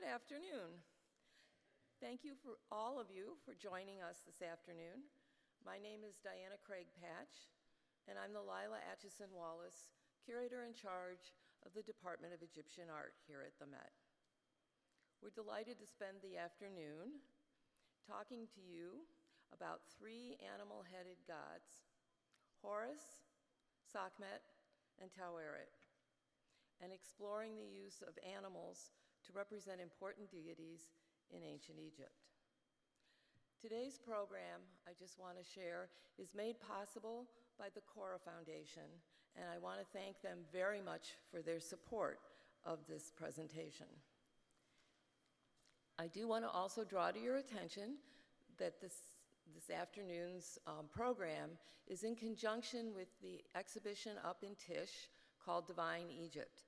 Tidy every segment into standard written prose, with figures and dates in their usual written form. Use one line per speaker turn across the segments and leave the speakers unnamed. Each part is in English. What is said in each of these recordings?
Good afternoon. Thank you for all of you for joining us this afternoon. My name is Diana Craig Patch, and I'm the Lila Acheson Wallace, Curator in charge of the Department of Egyptian Art here at the Met. We're delighted to spend the afternoon talking to you about three animal-headed gods, Horus, Sakhmet, and Taweret, and exploring the use of animals to represent important deities in ancient Egypt. Today's program, I just want to share, is made possible by the CORA Foundation, and I want to thank them very much for their support of this presentation. I do want to also draw to your attention that this afternoon's program is in conjunction with the exhibition up in Tish called Divine Egypt.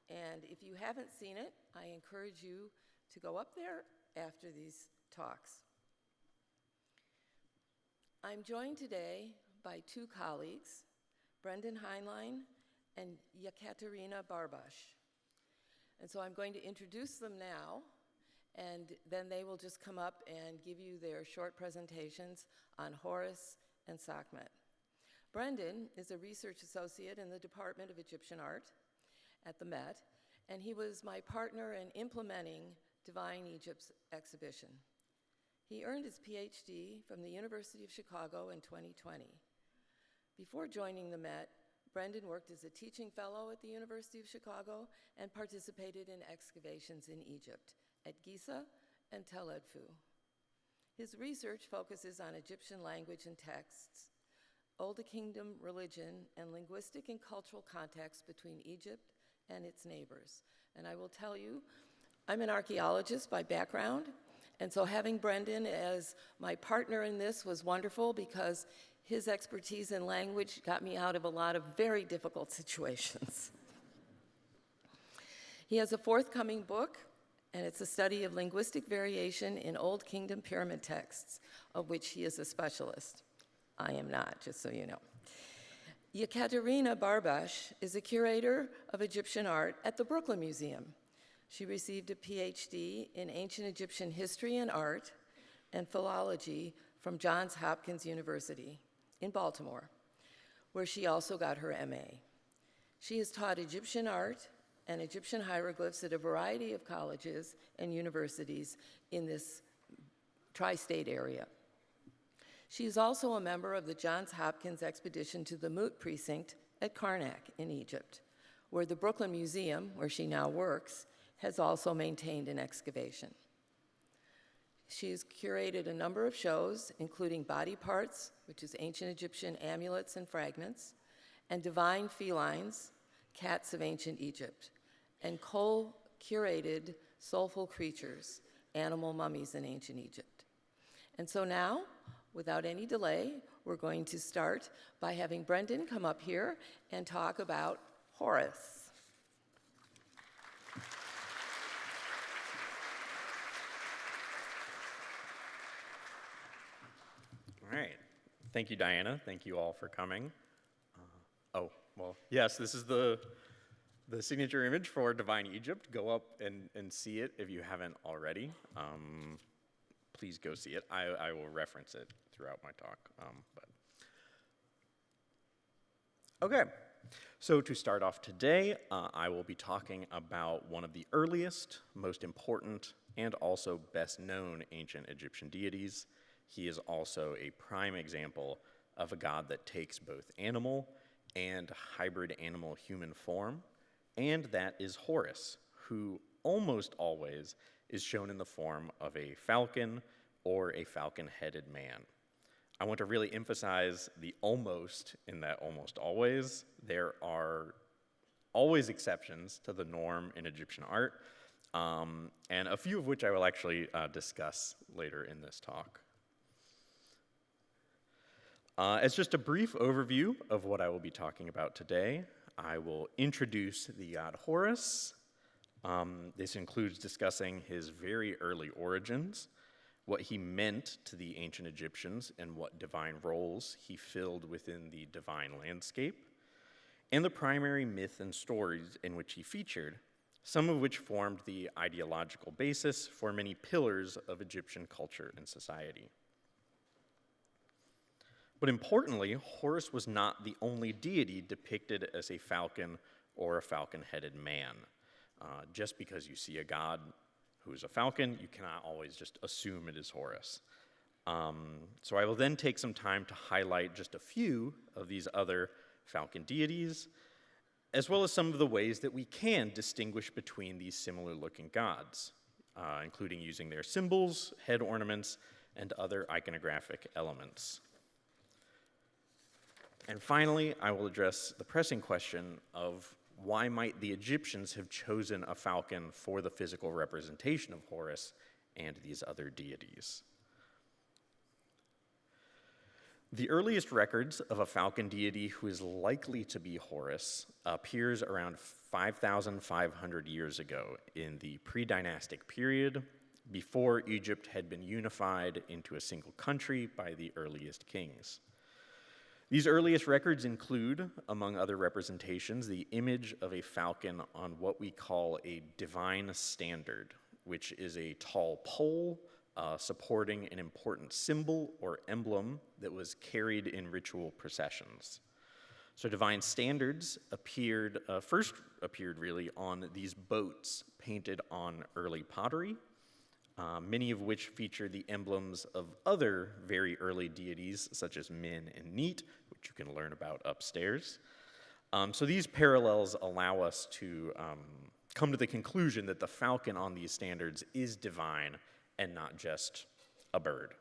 And if you haven't seen it, I encourage you to go up there after these talks. I'm joined today by two colleagues, Brendan Hainline and Yekaterina Barbash. And so I'm going to introduce them now, and then they will just come up and give you their short presentations on Horus and Sakhmet. Brendan is a research associate in the Department of Egyptian Art at the Met, and he was my partner in implementing Divine Egypt's exhibition. He earned his PhD from the University of Chicago in 2020. Before joining the Met, Brendan worked as a teaching fellow at the University of Chicago and participated in excavations in Egypt at Giza and Tel Edfu. His research focuses on Egyptian language and texts, Old Kingdom religion, and linguistic and cultural contexts between Egypt and its neighbors. And I will tell you, I'm an archaeologist by background, and so having Brendan as my partner in this was wonderful because his expertise in language got me out of a lot of very difficult situations. He has a forthcoming book, and it's a study of linguistic variation in Old Kingdom pyramid texts, of which he is a specialist. I am not, just so you know. Yekaterina Barbash is a curator of Egyptian art at the Brooklyn Museum. She received a PhD in ancient Egyptian history and art and philology from Johns Hopkins University in Baltimore, where she also got her MA. She has taught Egyptian art and Egyptian hieroglyphs at a variety of colleges and universities in this tri-state area. She is also a member of the Johns Hopkins expedition to the Mut precinct at Karnak in Egypt, where the Brooklyn Museum, where she now works, has also maintained an excavation. She has curated a number of shows, including Body Parts, which is ancient Egyptian amulets and fragments, and Divine Felines, Cats of Ancient Egypt, and co-curated Soulful Creatures, Animal Mummies in Ancient Egypt. And so now, without any delay, we're going to start by having Brendan come up here and talk about Horus.
All right. Thank you, Diana. Thank you all for coming. Yes, this is the signature image for Divine Egypt. Go up and see it if you haven't already. Please go see it. I will reference it throughout my talk. Okay, so to start off today, I will be talking about one of the earliest, most important, and also best known ancient Egyptian deities. He is also a prime example of a god that takes both animal and hybrid animal-human form, and that is Horus, who almost always is shown in the form of a falcon or a falcon-headed man. I want to really emphasize the almost in that almost always. There are always exceptions to the norm in Egyptian art, and a few of which I will actually discuss later in this talk. As just a brief overview of what I will be talking about today, I will introduce the god Horus. This includes discussing his very early origins, what he meant to the ancient Egyptians, and what divine roles he filled within the divine landscape, and the primary myth and stories in which he featured, some of which formed the ideological basis for many pillars of Egyptian culture and society. But importantly, Horus was not the only deity depicted as a falcon or a falcon-headed man. Just because you see a god who is a falcon, you cannot always just assume it is Horus. So I will then take some time to highlight just a few of these other falcon deities, as well as some of the ways that we can distinguish between these similar-looking gods, including using their symbols, head ornaments, and other iconographic elements. And finally, I will address the pressing question of why might the Egyptians have chosen a falcon for the physical representation of Horus and these other deities. The earliest records of a falcon deity who is likely to be Horus appears around 5,500 years ago in the pre-dynastic period, before Egypt had been unified into a single country by the earliest kings. These earliest records include, among other representations, the image of a falcon on what we call a divine standard, which is a tall pole supporting an important symbol or emblem that was carried in ritual processions. So divine standards first appeared really on these boats painted on early pottery, many of which feature the emblems of other very early deities, such as Min and Neat, which you can learn about upstairs. So these parallels allow us to come to the conclusion that the falcon on these standards is divine and not just a bird.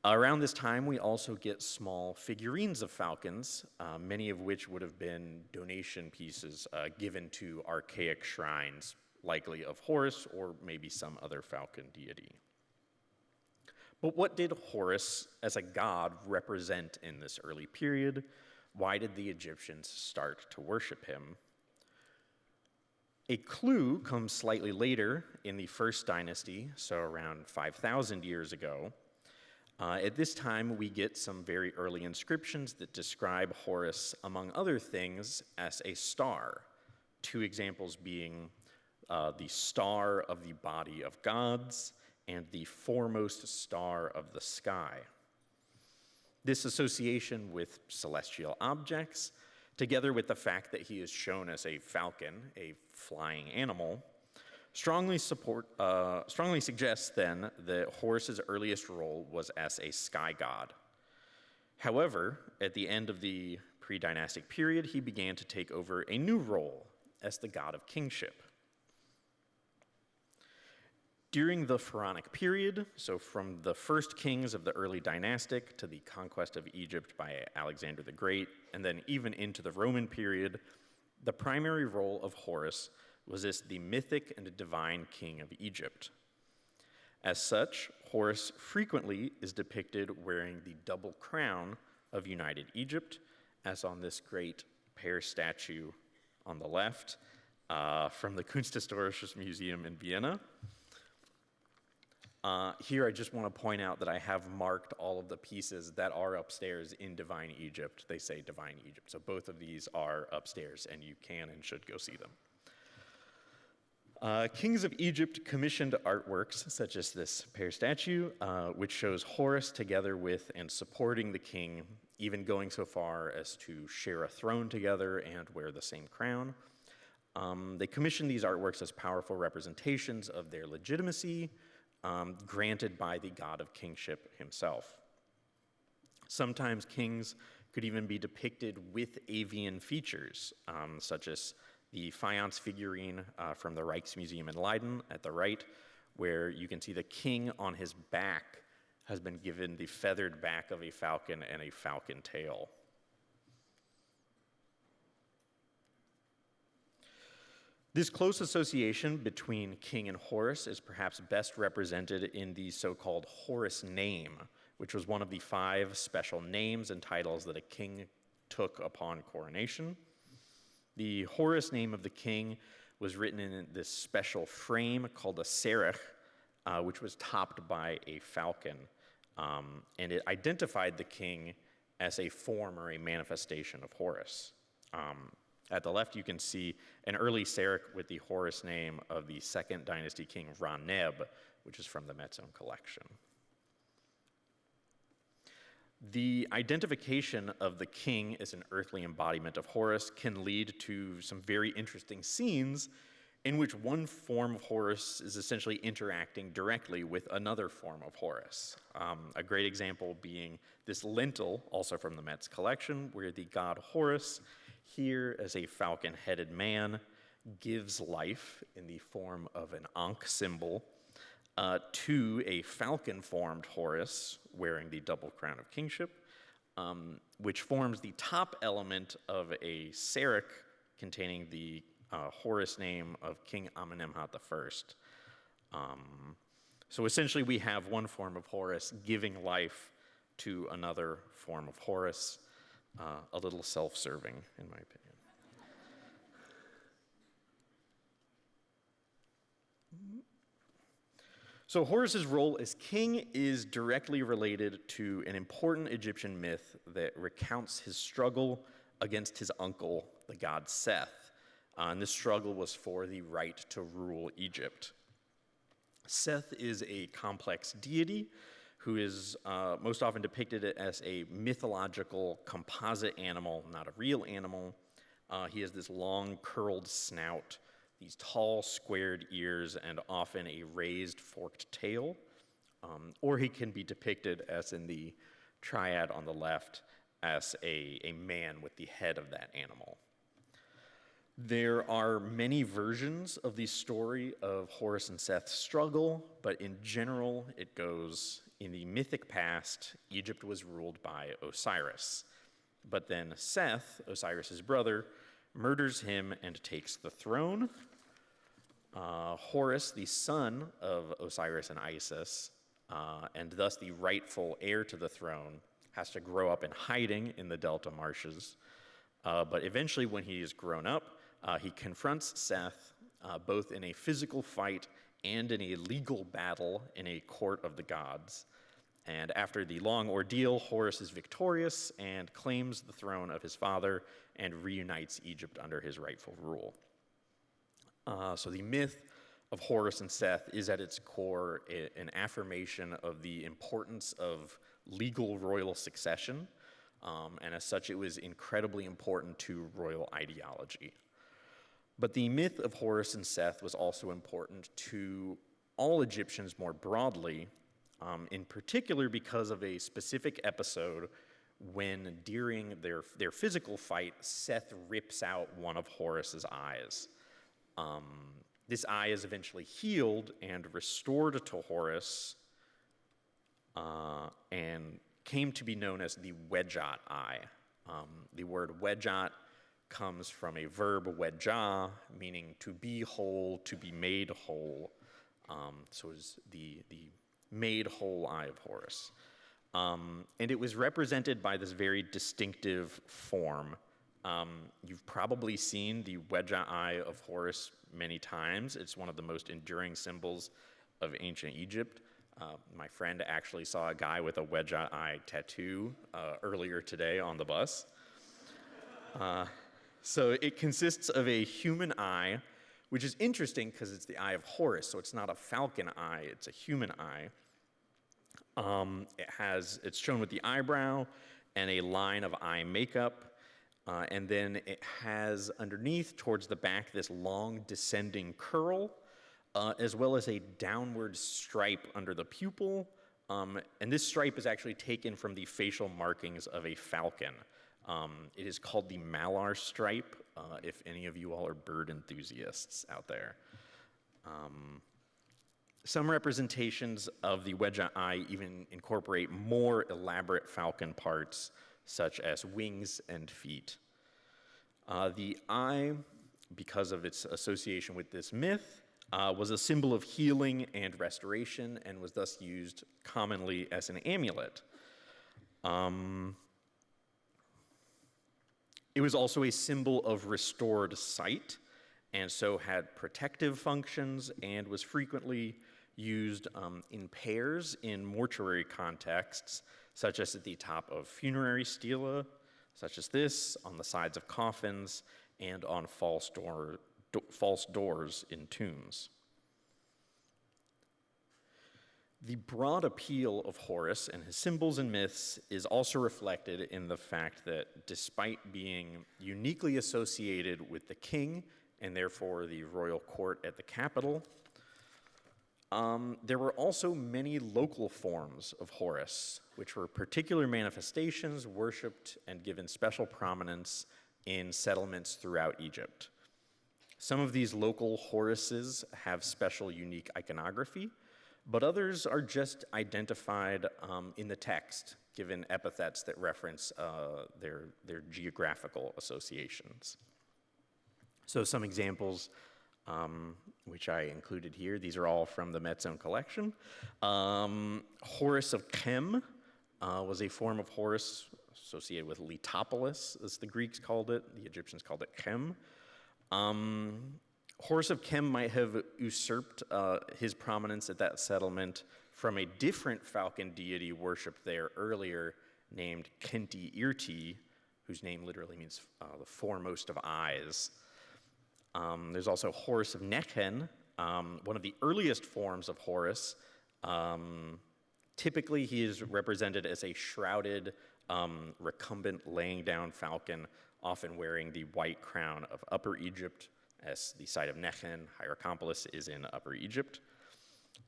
Around this time, we also get small figurines of falcons, many of which would have been donation pieces given to archaic shrines, likely of Horus or maybe some other falcon deity. But what did Horus as a god represent in this early period? Why did the Egyptians start to worship him? A clue comes slightly later in the first dynasty, so around 5,000 years ago. At this time, we get some very early inscriptions that describe Horus, among other things, as a star, two examples being the star of the body of gods and the foremost star of the sky. This association with celestial objects, together with the fact that he is shown as a falcon, a flying animal, strongly suggests then that Horus's earliest role was as a sky god. However, at the end of the pre-dynastic period, he began to take over a new role as the god of kingship. During the pharaonic period, so from the first kings of the early dynastic to the conquest of Egypt by Alexander the Great, and then even into the Roman period, the primary role of Horus was as the mythic and divine king of Egypt. As such, Horus frequently is depicted wearing the double crown of United Egypt, as on this great pear statue on the left from the Kunsthistorisches Museum in Vienna. Here I just want to point out that I have marked all of the pieces that are upstairs in Divine Egypt. They say Divine Egypt, so both of these are upstairs, and you can and should go see them. Kings of Egypt commissioned artworks such as this pear statue, which shows Horus together with and supporting the king, even going so far as to share a throne together and wear the same crown. They commissioned these artworks as powerful representations of their legitimacy, granted by the god of kingship himself. Sometimes kings could even be depicted with avian features, such as the faience figurine from the Rijksmuseum in Leiden at the right, where you can see the king on his back has been given the feathered back of a falcon and a falcon tail. This close association between king and Horus is perhaps best represented in the so-called Horus name, which was one of the 5 special names and titles that a king took upon coronation. The Horus name of the king was written in this special frame called a serech, which was topped by a falcon, and it identified the king as a form or a manifestation of Horus. At the left, you can see an early Serach with the Horus name of the second dynasty king Raneb, which is from the Met's own collection. The identification of the king as an earthly embodiment of Horus can lead to some very interesting scenes in which one form of Horus is essentially interacting directly with another form of Horus. A great example being this lintel, also from the Met's collection, where the god Horus, here as a falcon-headed man, gives life in the form of an Ankh symbol to a falcon-formed Horus wearing the double crown of kingship, which forms the top element of a Serach containing the Horus name of King Amenemhat I. So essentially we have one form of Horus giving life to another form of Horus, a little self-serving in my opinion. So Horus's role as king is directly related to an important Egyptian myth that recounts his struggle against his uncle, the god Seth. And this struggle was for the right to rule Egypt. Seth is a complex deity who is most often depicted as a mythological composite animal, not a real animal. He has this long curled snout, these tall squared ears, and often a raised forked tail. Or he can be depicted, as in the triad on the left, as a man with the head of that animal. There are many versions of the story of Horus and Seth's struggle, but in general, it goes, in the mythic past, Egypt was ruled by Osiris. But then Seth, Osiris's brother, murders him and takes the throne. Horus, the son of Osiris and Isis, and thus the rightful heir to the throne, has to grow up in hiding in the Delta marshes. But eventually, when he is grown up, he confronts Seth both in a physical fight and in a legal battle in a court of the gods. And after the long ordeal, Horus is victorious and claims the throne of his father and reunites Egypt under his rightful rule. So the myth of Horus and Seth is at its core an affirmation of the importance of legal royal succession, and as such, it was incredibly important to royal ideology. But the myth of Horus and Seth was also important to all Egyptians more broadly, in particular because of a specific episode when, during their physical fight, Seth rips out one of Horus's eyes. This eye is eventually healed and restored to Horus, and came to be known as the Wedjat eye. The word Wedjat comes from a verb wedja, meaning to be whole, to be made whole. So it's the made whole eye of Horus. And it was represented by this very distinctive form. You've probably seen the Wedja eye of Horus many times. It's one of the most enduring symbols of ancient Egypt. My friend actually saw a guy with a Wedja eye tattoo earlier today on the bus. So it consists of a human eye, which is interesting because it's the eye of Horus, so it's not a falcon eye, it's a human eye. It's shown with the eyebrow and a line of eye makeup, and then it has underneath towards the back this long descending curl, as well as a downward stripe under the pupil, and this stripe is actually taken from the facial markings of a falcon. It is called the malar stripe, if any of you all are bird enthusiasts out there. Some representations of the Wedja eye even incorporate more elaborate falcon parts, such as wings and feet. The eye, because of its association with this myth, was a symbol of healing and restoration and was thus used commonly as an amulet. It was also a symbol of restored sight, and so had protective functions and was frequently used in pairs in mortuary contexts, such as at the top of funerary stela, such as this, on the sides of coffins, and on false doors in tombs. The broad appeal of Horus and his symbols and myths is also reflected in the fact that despite being uniquely associated with the king and therefore the royal court at the capital, there were also many local forms of Horus, which were particular manifestations worshipped and given special prominence in settlements throughout Egypt. Some of these local Horuses have special unique iconography, but others are just identified in the text, given epithets that reference their geographical associations. So some examples which I included here, these are all from the Metzone collection. Horus of Chem was a form of Horus associated with Letopolis, as the Greeks called it. The Egyptians called it Chem. Horus of Chem might have usurped his prominence at that settlement from a different falcon deity worshipped there earlier named Kenti-Irti, whose name literally means the foremost of eyes. There's also Horus of Nekhen, one of the earliest forms of Horus. Typically, he is represented as a shrouded, recumbent, laying down falcon, often wearing the white crown of Upper Egypt, as the site of Nekhen, Hierakonpolis, is in Upper Egypt.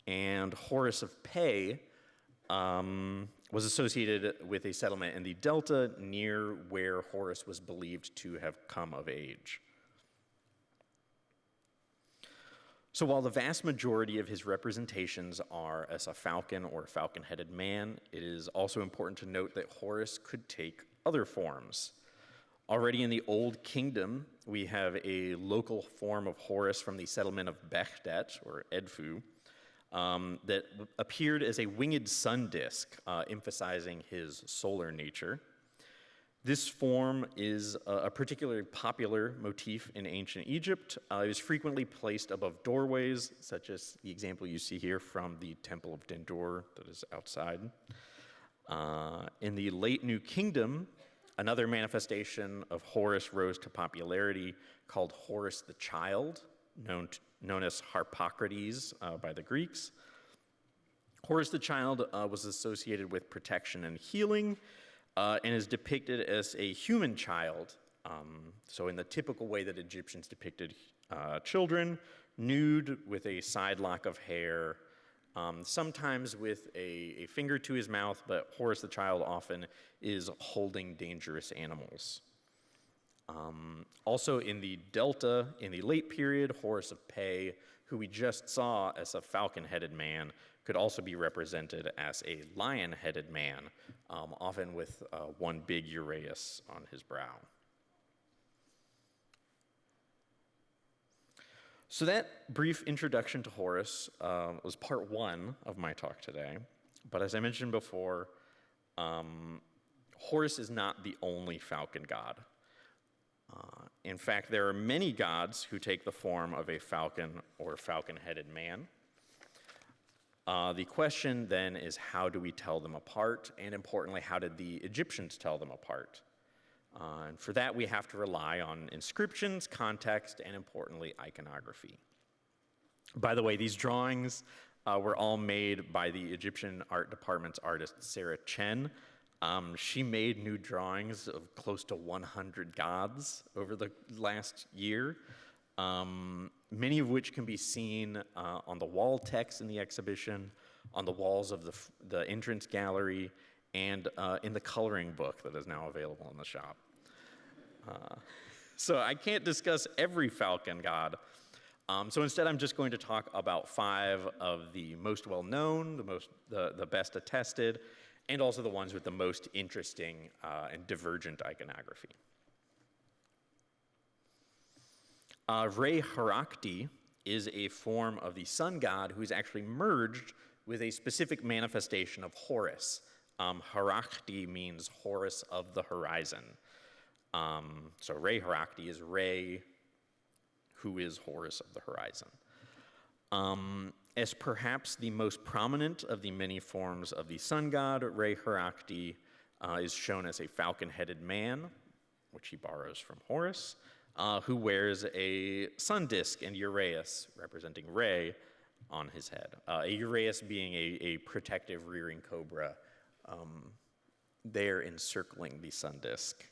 And Horus of Pe was associated with a settlement in the delta near where Horus was believed to have come of age. So while the vast majority of his representations are as a falcon or a falcon-headed man, it is also important to note that Horus could take other forms. Already in the Old Kingdom, we have a local form of Horus from the settlement of Behdet, or Edfu, that appeared as a winged sun disk, emphasizing his solar nature. This form is a particularly popular motif in ancient Egypt. It was frequently placed above doorways, such as the example you see here from the Temple of Dendur that is outside. In the late New Kingdom, another manifestation of Horus rose to popularity called Horus the Child, known as Harpocrates by the Greeks. Horus the Child was associated with protection and healing, and is depicted as a human child, so in the typical way that Egyptians depicted children, nude with a side lock of hair, sometimes with a finger to his mouth, but Horus the Child often is holding dangerous animals. Also in the Delta, in the late period, Horus of Pe, who we just saw as a falcon-headed man, could also be represented as a lion-headed man, often with one big uraeus on his brow. So that brief introduction to Horus was part one of my talk today. But as I mentioned before, Horus is not the only falcon god. In fact, there are many gods who take the form of a falcon or falcon-headed man. The question then is, how do we tell them apart? And importantly, how did the Egyptians tell them apart? And for that, we have to rely on inscriptions, context, and importantly, iconography. By the way, these drawings were all made by the Egyptian art department's artist, Sarah Chen. She made new drawings of close to 100 gods over the last year, many of which can be seen on the wall text in the exhibition, on the walls of the entrance gallery, and in the coloring book that is now available in the shop. So I can't discuss every falcon god, so instead I'm just going to talk about 5 of the most well-known, the best attested, and also the ones with the most interesting and divergent iconography. Re Harakti is a form of the sun god who is actually merged with a specific manifestation of Horus. Harakti means Horus of the horizon. So Re Harakti is Re, who is Horus of the horizon. As perhaps the most prominent of the many forms of the sun god, Re Harakti is shown as a falcon-headed man, which he borrows from Horus, who wears a sun disk and uraeus, representing Re, on his head. A uraeus being a protective rearing cobra there encircling the sun disk.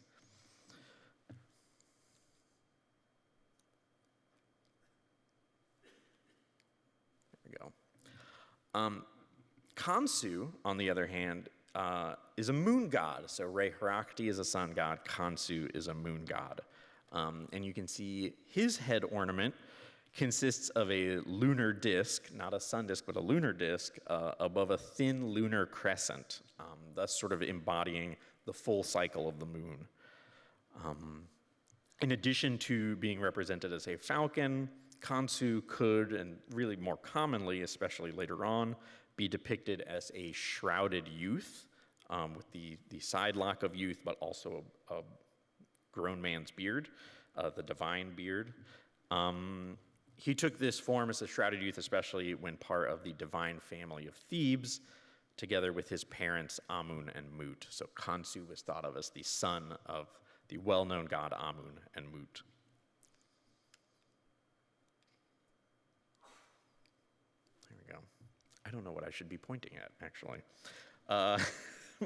There we go. Khonsu, on the other hand, is a moon god. So Re-Herakti is a sun god, Khonsu is a moon god. And you can see his head ornament consists of a lunar disk, not a sun disk, but a lunar disk, above a thin lunar crescent, thus sort of embodying the full cycle of the moon. In addition to being represented as a falcon, Khonsu could, and really more commonly, especially later on, be depicted as a shrouded youth with the side lock of youth, but also a grown man's beard, the divine beard. He took this form as a shrouded youth, especially when part of the divine family of Thebes, together with his parents Amun and Mut. So Khonsu was thought of as the son of the well-known god Amun and Mut. There we go. I don't know what I should be pointing at, actually.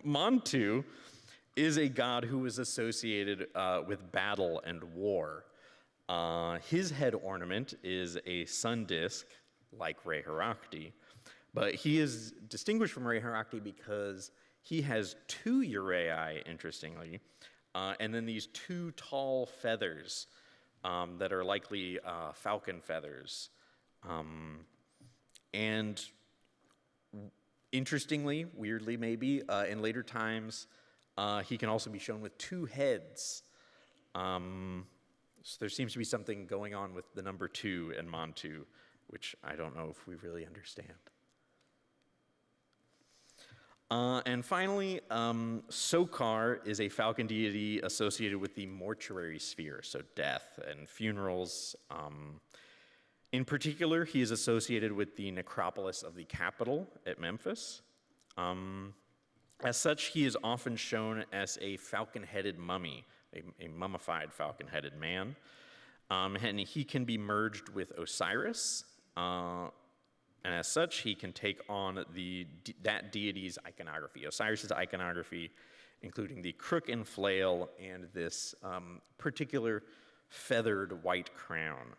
Montu is a god who is associated with battle and war. His head ornament is a sun disk, like Re-Herakti, but he is distinguished from Re-Herakti because he has two uraei, interestingly, and then these two tall feathers that are likely falcon feathers. And interestingly, weirdly maybe, in later times, he can also be shown with two heads. So there seems to be something going on with the number 2 in Montu, which I don't know if we really understand. And finally, Sokar is a falcon deity associated with the mortuary sphere, so death and funerals. In particular, he is associated with the necropolis of the capital at Memphis. As such, he is often shown as a falcon-headed mummy, a mummified falcon-headed man. And he can be merged with Osiris, and as such, he can take on that deity's iconography. Osiris's iconography, including the crook and flail and this particular feathered white crown.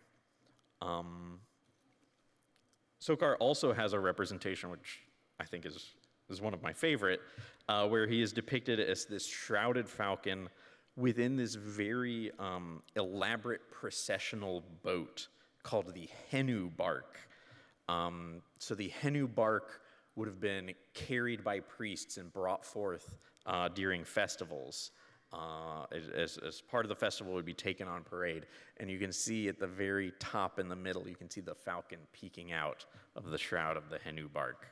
Sokar also has a representation, which I think is one of my favorite, where he is depicted as this shrouded falcon within this very elaborate processional boat called the Henu bark. So the Henu bark would have been carried by priests and brought forth during festivals. As part of the festival, would be taken on parade. And you can see at the very top in the middle, you can see the falcon peeking out of the shroud of the Henu bark.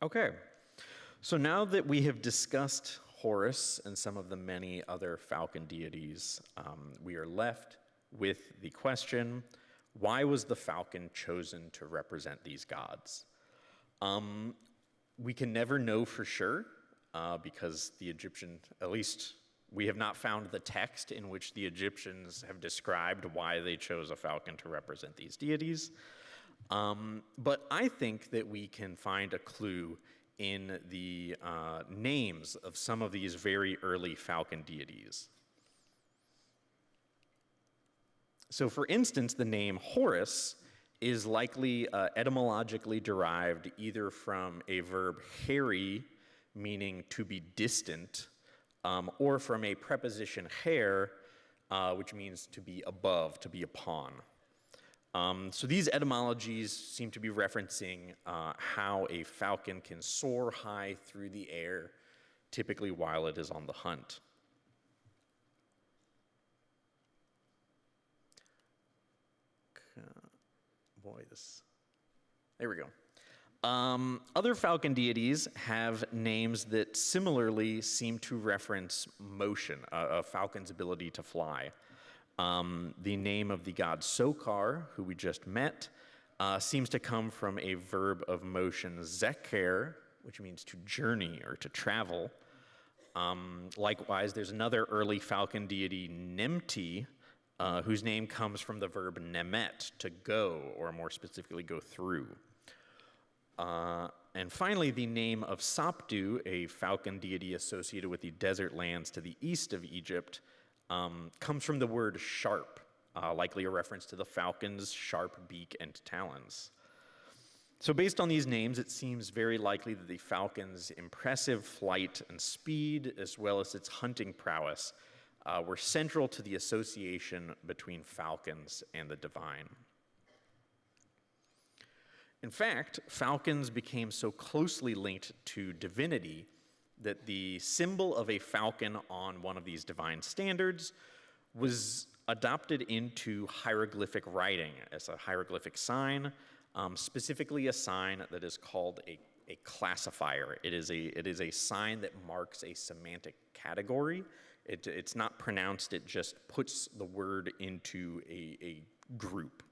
Okay, so now that we have discussed Horus and some of the many other falcon deities, we are left with the question, why was the falcon chosen to represent these gods? We can never know for sure because the Egyptian, at least we have not found the text in which the Egyptians have described why they chose a falcon to represent these deities. But I think that we can find a clue in the names of some of these very early falcon deities. So for instance, the name Horus is likely etymologically derived either from a verb heri, meaning to be distant, or from a preposition her, which means to be above, to be upon. So these etymologies seem to be referencing how a falcon can soar high through the air, typically while it is on the hunt. There we go. Other falcon deities have names that similarly seem to reference motion, a falcon's ability to fly. The name of the god Sokar, who we just met, seems to come from a verb of motion, zeker, which means to journey or to travel. Likewise, there's another early falcon deity, Nemti, whose name comes from the verb nemet, to go, or more specifically, go through. And finally, the name of Saptu, a falcon deity associated with the desert lands to the east of Egypt, comes from the word sharp, likely a reference to the falcon's sharp beak and talons. So based on these names, it seems very likely that the falcon's impressive flight and speed, as well as its hunting prowess, were central to the association between falcons and the divine. In fact, falcons became so closely linked to divinity that the symbol of a falcon on one of these divine standards was adopted into hieroglyphic writing as a hieroglyphic sign, specifically a sign that is called a classifier. It is a sign that marks a semantic category. It's not pronounced, it just puts the word into a group.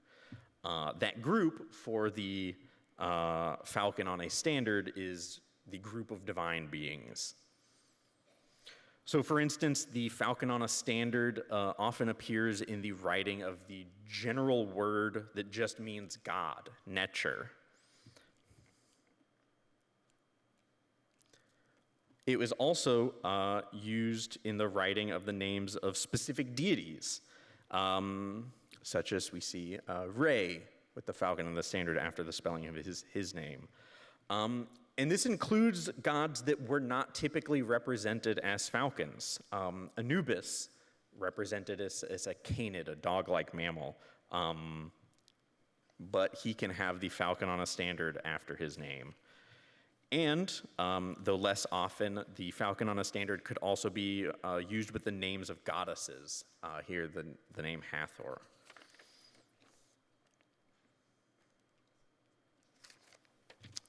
That group for the falcon on a standard is the group of divine beings. So for instance, the falcon on a standard often appears in the writing of the general word that just means God, Necher. It was also used in the writing of the names of specific deities, such as we see Re, with the falcon on the standard after the spelling of his name. And this includes gods that were not typically represented as falcons. Anubis, represented as a canid, a dog-like mammal, but he can have the falcon on a standard after his name. And, though less often, the falcon on a standard could also be used with the names of goddesses. Here, the name Hathor.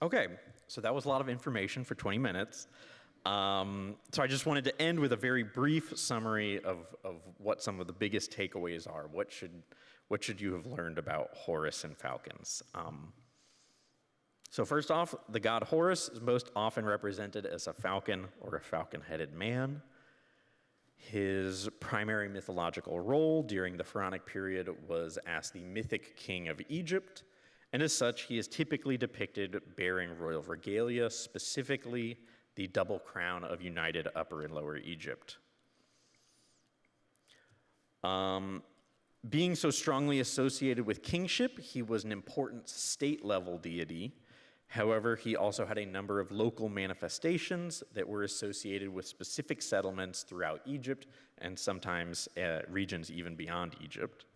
Okay, so that was a lot of information for 20 minutes. So I just wanted to end with a very brief summary of what some of the biggest takeaways are. What should you have learned about Horus and falcons? So first off, the god Horus is most often represented as a falcon or a falcon-headed man. His primary mythological role during the pharaonic period was as the mythic king of Egypt, and as such, he is typically depicted bearing royal regalia, specifically the double crown of united Upper and Lower Egypt. Being so strongly associated with kingship, he was an important state-level deity. However, he also had a number of local manifestations that were associated with specific settlements throughout Egypt, and sometimes regions even beyond Egypt.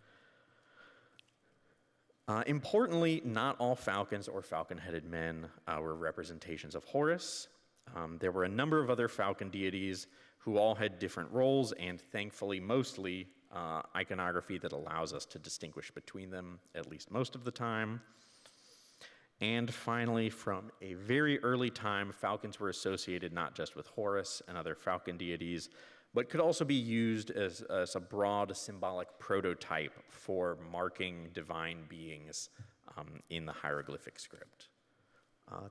Importantly, not all falcons or falcon-headed men were representations of Horus. There were a number of other falcon deities who all had different roles, and thankfully, mostly iconography that allows us to distinguish between them, at least most of the time. And finally, from a very early time, falcons were associated not just with Horus and other falcon deities, but could also be used as a broad symbolic prototype for marking divine beings in the hieroglyphic script.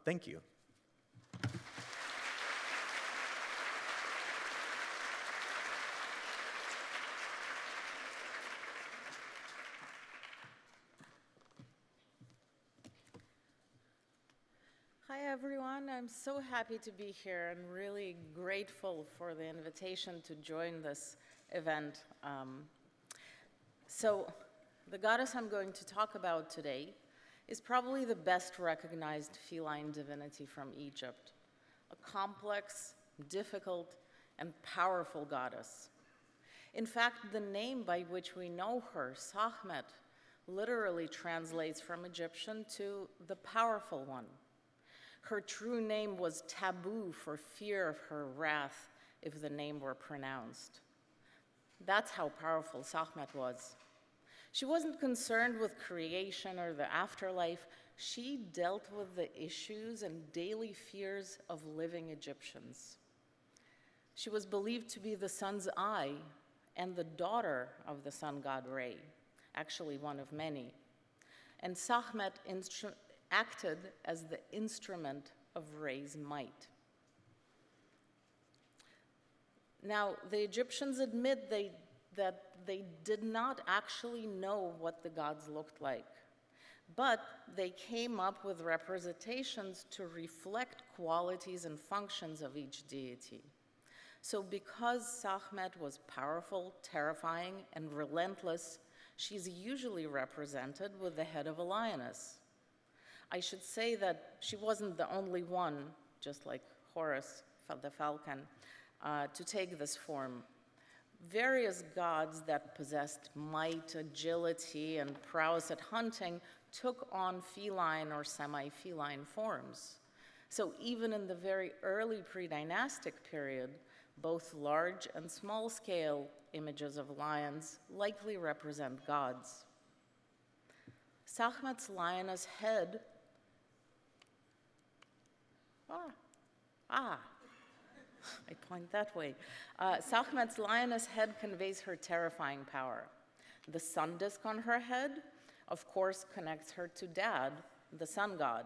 Thank you.
Hi everyone, I'm so happy to be here and really grateful for the invitation to join this event. So the goddess I'm going to talk about today is probably the best recognized feline divinity from Egypt, a complex, difficult, and powerful goddess. In fact, the name by which we know her, Sakhmet, literally translates from Egyptian to the powerful one. Her true name was taboo for fear of her wrath if the name were pronounced. That's how powerful Sakhmet was. She wasn't concerned with creation or the afterlife. She dealt with the issues and daily fears of living Egyptians. She was believed to be the sun's eye and the daughter of the sun god Re, actually one of many. And Sakhmet acted as the instrument of Re's might. Now, the Egyptians admit that they did not actually know what the gods looked like, but they came up with representations to reflect qualities and functions of each deity. So because Sakhmet was powerful, terrifying, and relentless, she's usually represented with the head of a lioness. I should say that she wasn't the only one, just like Horus, the falcon, to take this form. Various gods that possessed might, agility, and prowess at hunting took on feline or semi-feline forms. So even in the very early pre-dynastic period, both large and small-scale images of lions likely represent gods. Sakhmet's lioness head, I point that way. Sakhmet's lioness head conveys her terrifying power. The sun disk on her head, of course, connects her to Dad, the sun god,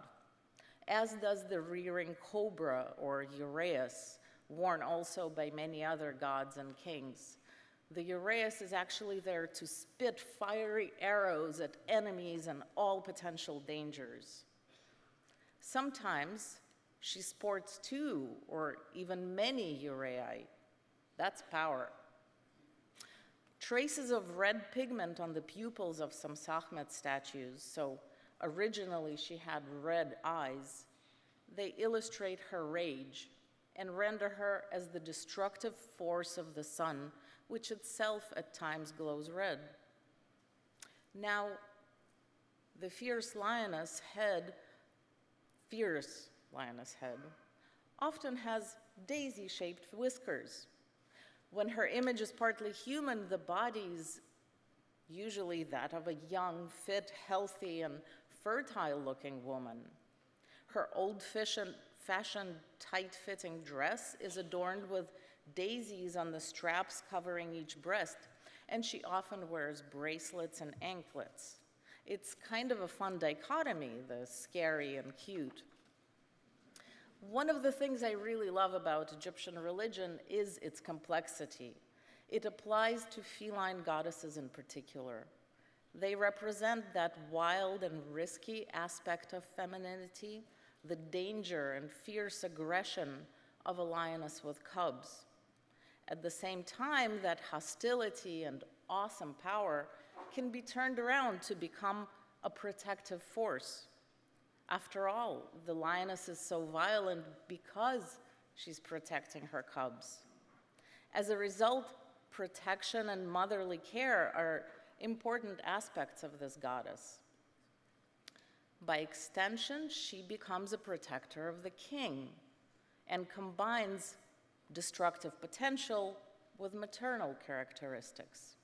as does the rearing cobra or uraeus, worn also by many other gods and kings. The uraeus is actually there to spit fiery arrows at enemies and all potential dangers. Sometimes she sports two or even many uraei. That's power. Traces of red pigment on the pupils of some Sakhmet statues, so originally she had red eyes, they illustrate her rage and render her as the destructive force of the sun, which itself at times glows red. Now, the fierce lioness head often has daisy-shaped whiskers. When her image is partly human, the body's usually that of a young, fit, healthy, and fertile-looking woman. Her old-fashioned, tight-fitting dress is adorned with daisies on the straps covering each breast, and she often wears bracelets and anklets. It's kind of a fun dichotomy, the scary and cute. One of the things I really love about Egyptian religion is its complexity. It applies to feline goddesses in particular. They represent that wild and risky aspect of femininity, the danger and fierce aggression of a lioness with cubs. At the same time, that hostility and awesome power can be turned around to become a protective force. After all, the lioness is so violent because she's protecting her cubs. As a result, protection and motherly care are important aspects of this goddess. By extension, she becomes a protector of the king and combines destructive potential with maternal characteristics.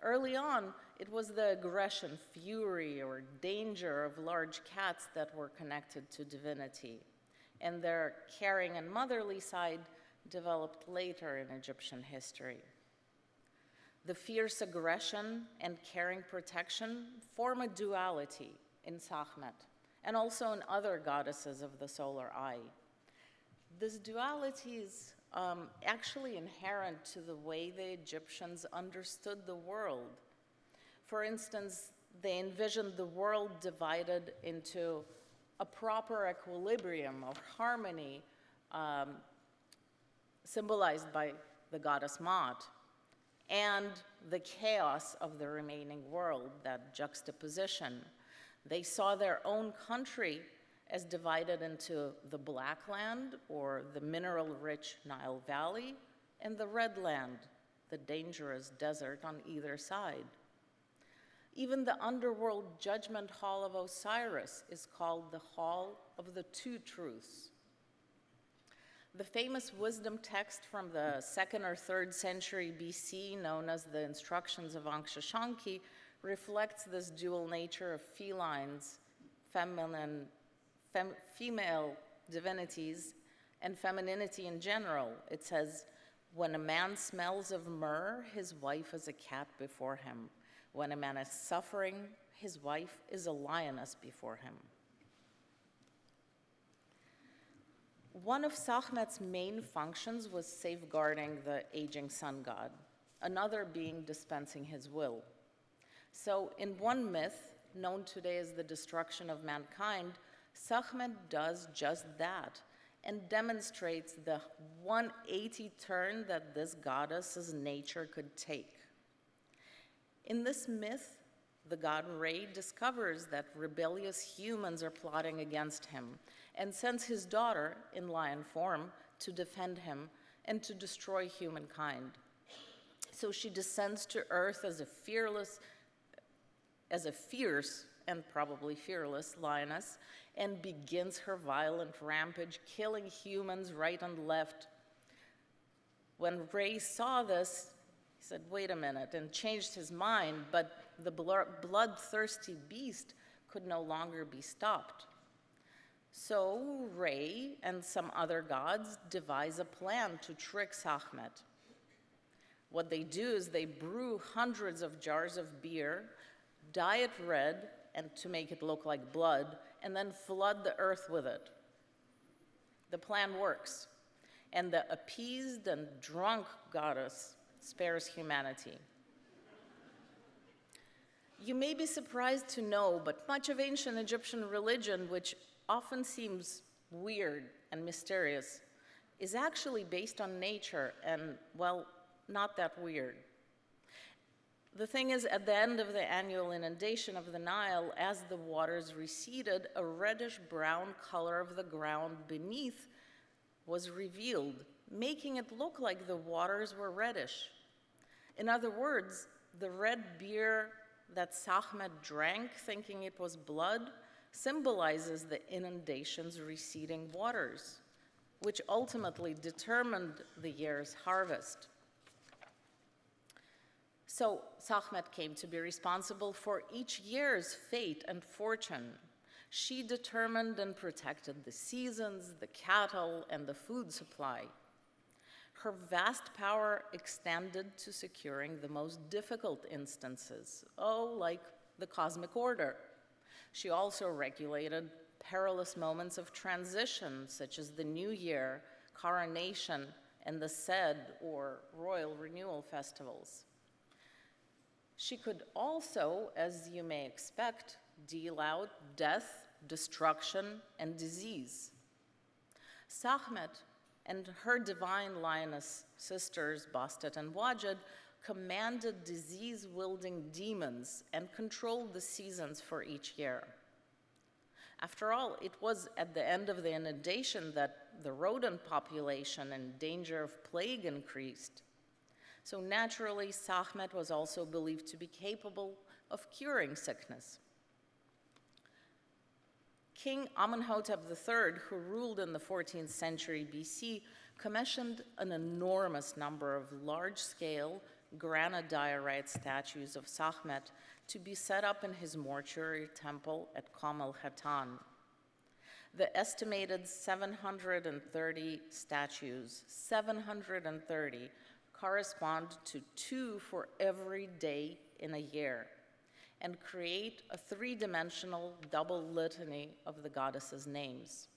Early on, it was the aggression, fury, or danger of large cats that were connected to divinity, and their caring and motherly side developed later in Egyptian history. The fierce aggression and caring protection form a duality in Sakhmet, and also in other goddesses of the solar eye. This duality is actually inherent to the way the Egyptians understood the world. For instance, they envisioned the world divided into a proper equilibrium or harmony, symbolized by the goddess Maat, and the chaos of the remaining world, that juxtaposition. They saw their own country as divided into the Black Land, or the mineral-rich Nile Valley, and the Red Land, the dangerous desert on either side. Even the underworld judgment hall of Osiris is called the Hall of the Two Truths. The famous wisdom text from the 2nd or 3rd century BC, known as the Instructions of Acheson, reflects this dual nature of felines, female divinities, and femininity in general. It says, when a man smells of myrrh, his wife is a cat before him. When a man is suffering, his wife is a lioness before him. One of Sakhmet's main functions was safeguarding the aging sun god, another being dispensing his will. So in one myth, known today as the destruction of mankind, Sakhmet does just that and demonstrates the 180 turn that this goddess's nature could take. In this myth, the god Re discovers that rebellious humans are plotting against him and sends his daughter, in lion form, to defend him and to destroy humankind. So she descends to earth as a fierce and probably fearless lioness and begins her violent rampage, killing humans right and left. When Re saw this, he said, wait a minute, and changed his mind, but the bloodthirsty beast could no longer be stopped. So Re and some other gods devise a plan to trick Sakhmet. What they do is they brew hundreds of jars of beer, dye it red, and to make it look like blood, and then flood the earth with it. The plan works, and the appeased and drunk goddess spares humanity. You may be surprised to know, but much of ancient Egyptian religion, which often seems weird and mysterious, is actually based on nature and, well, not that weird. The thing is, at the end of the annual inundation of the Nile, as the waters receded, a reddish-brown color of the ground beneath was revealed, making it look like the waters were reddish. In other words, the red beer that Sakhmet drank, thinking it was blood, symbolizes the inundation's receding waters, which ultimately determined the year's harvest. So Sakhmet came to be responsible for each year's fate and fortune. She determined and protected the seasons, the cattle, and the food supply. Her vast power extended to securing the most difficult instances, like the cosmic order. She also regulated perilous moments of transition, such as the New Year, coronation, and the Sed, or royal renewal festivals. She could also, as you may expect, deal out death, destruction, and disease. Sakhmet and her divine lioness sisters, Bastet and Wajid, commanded disease-wielding demons and controlled the seasons for each year. After all, it was at the end of the inundation that the rodent population and danger of plague increased. So naturally, Sakhmet was also believed to be capable of curing sickness. King Amenhotep III, who ruled in the 14th century BC, commissioned an enormous number of large-scale granite diorite statues of Sakhmet to be set up in his mortuary temple at Qom el-Hatan. The estimated 730 statues, 730, correspond to 2 for every day in a year, and create a 3-dimensional double litany of the goddess's names.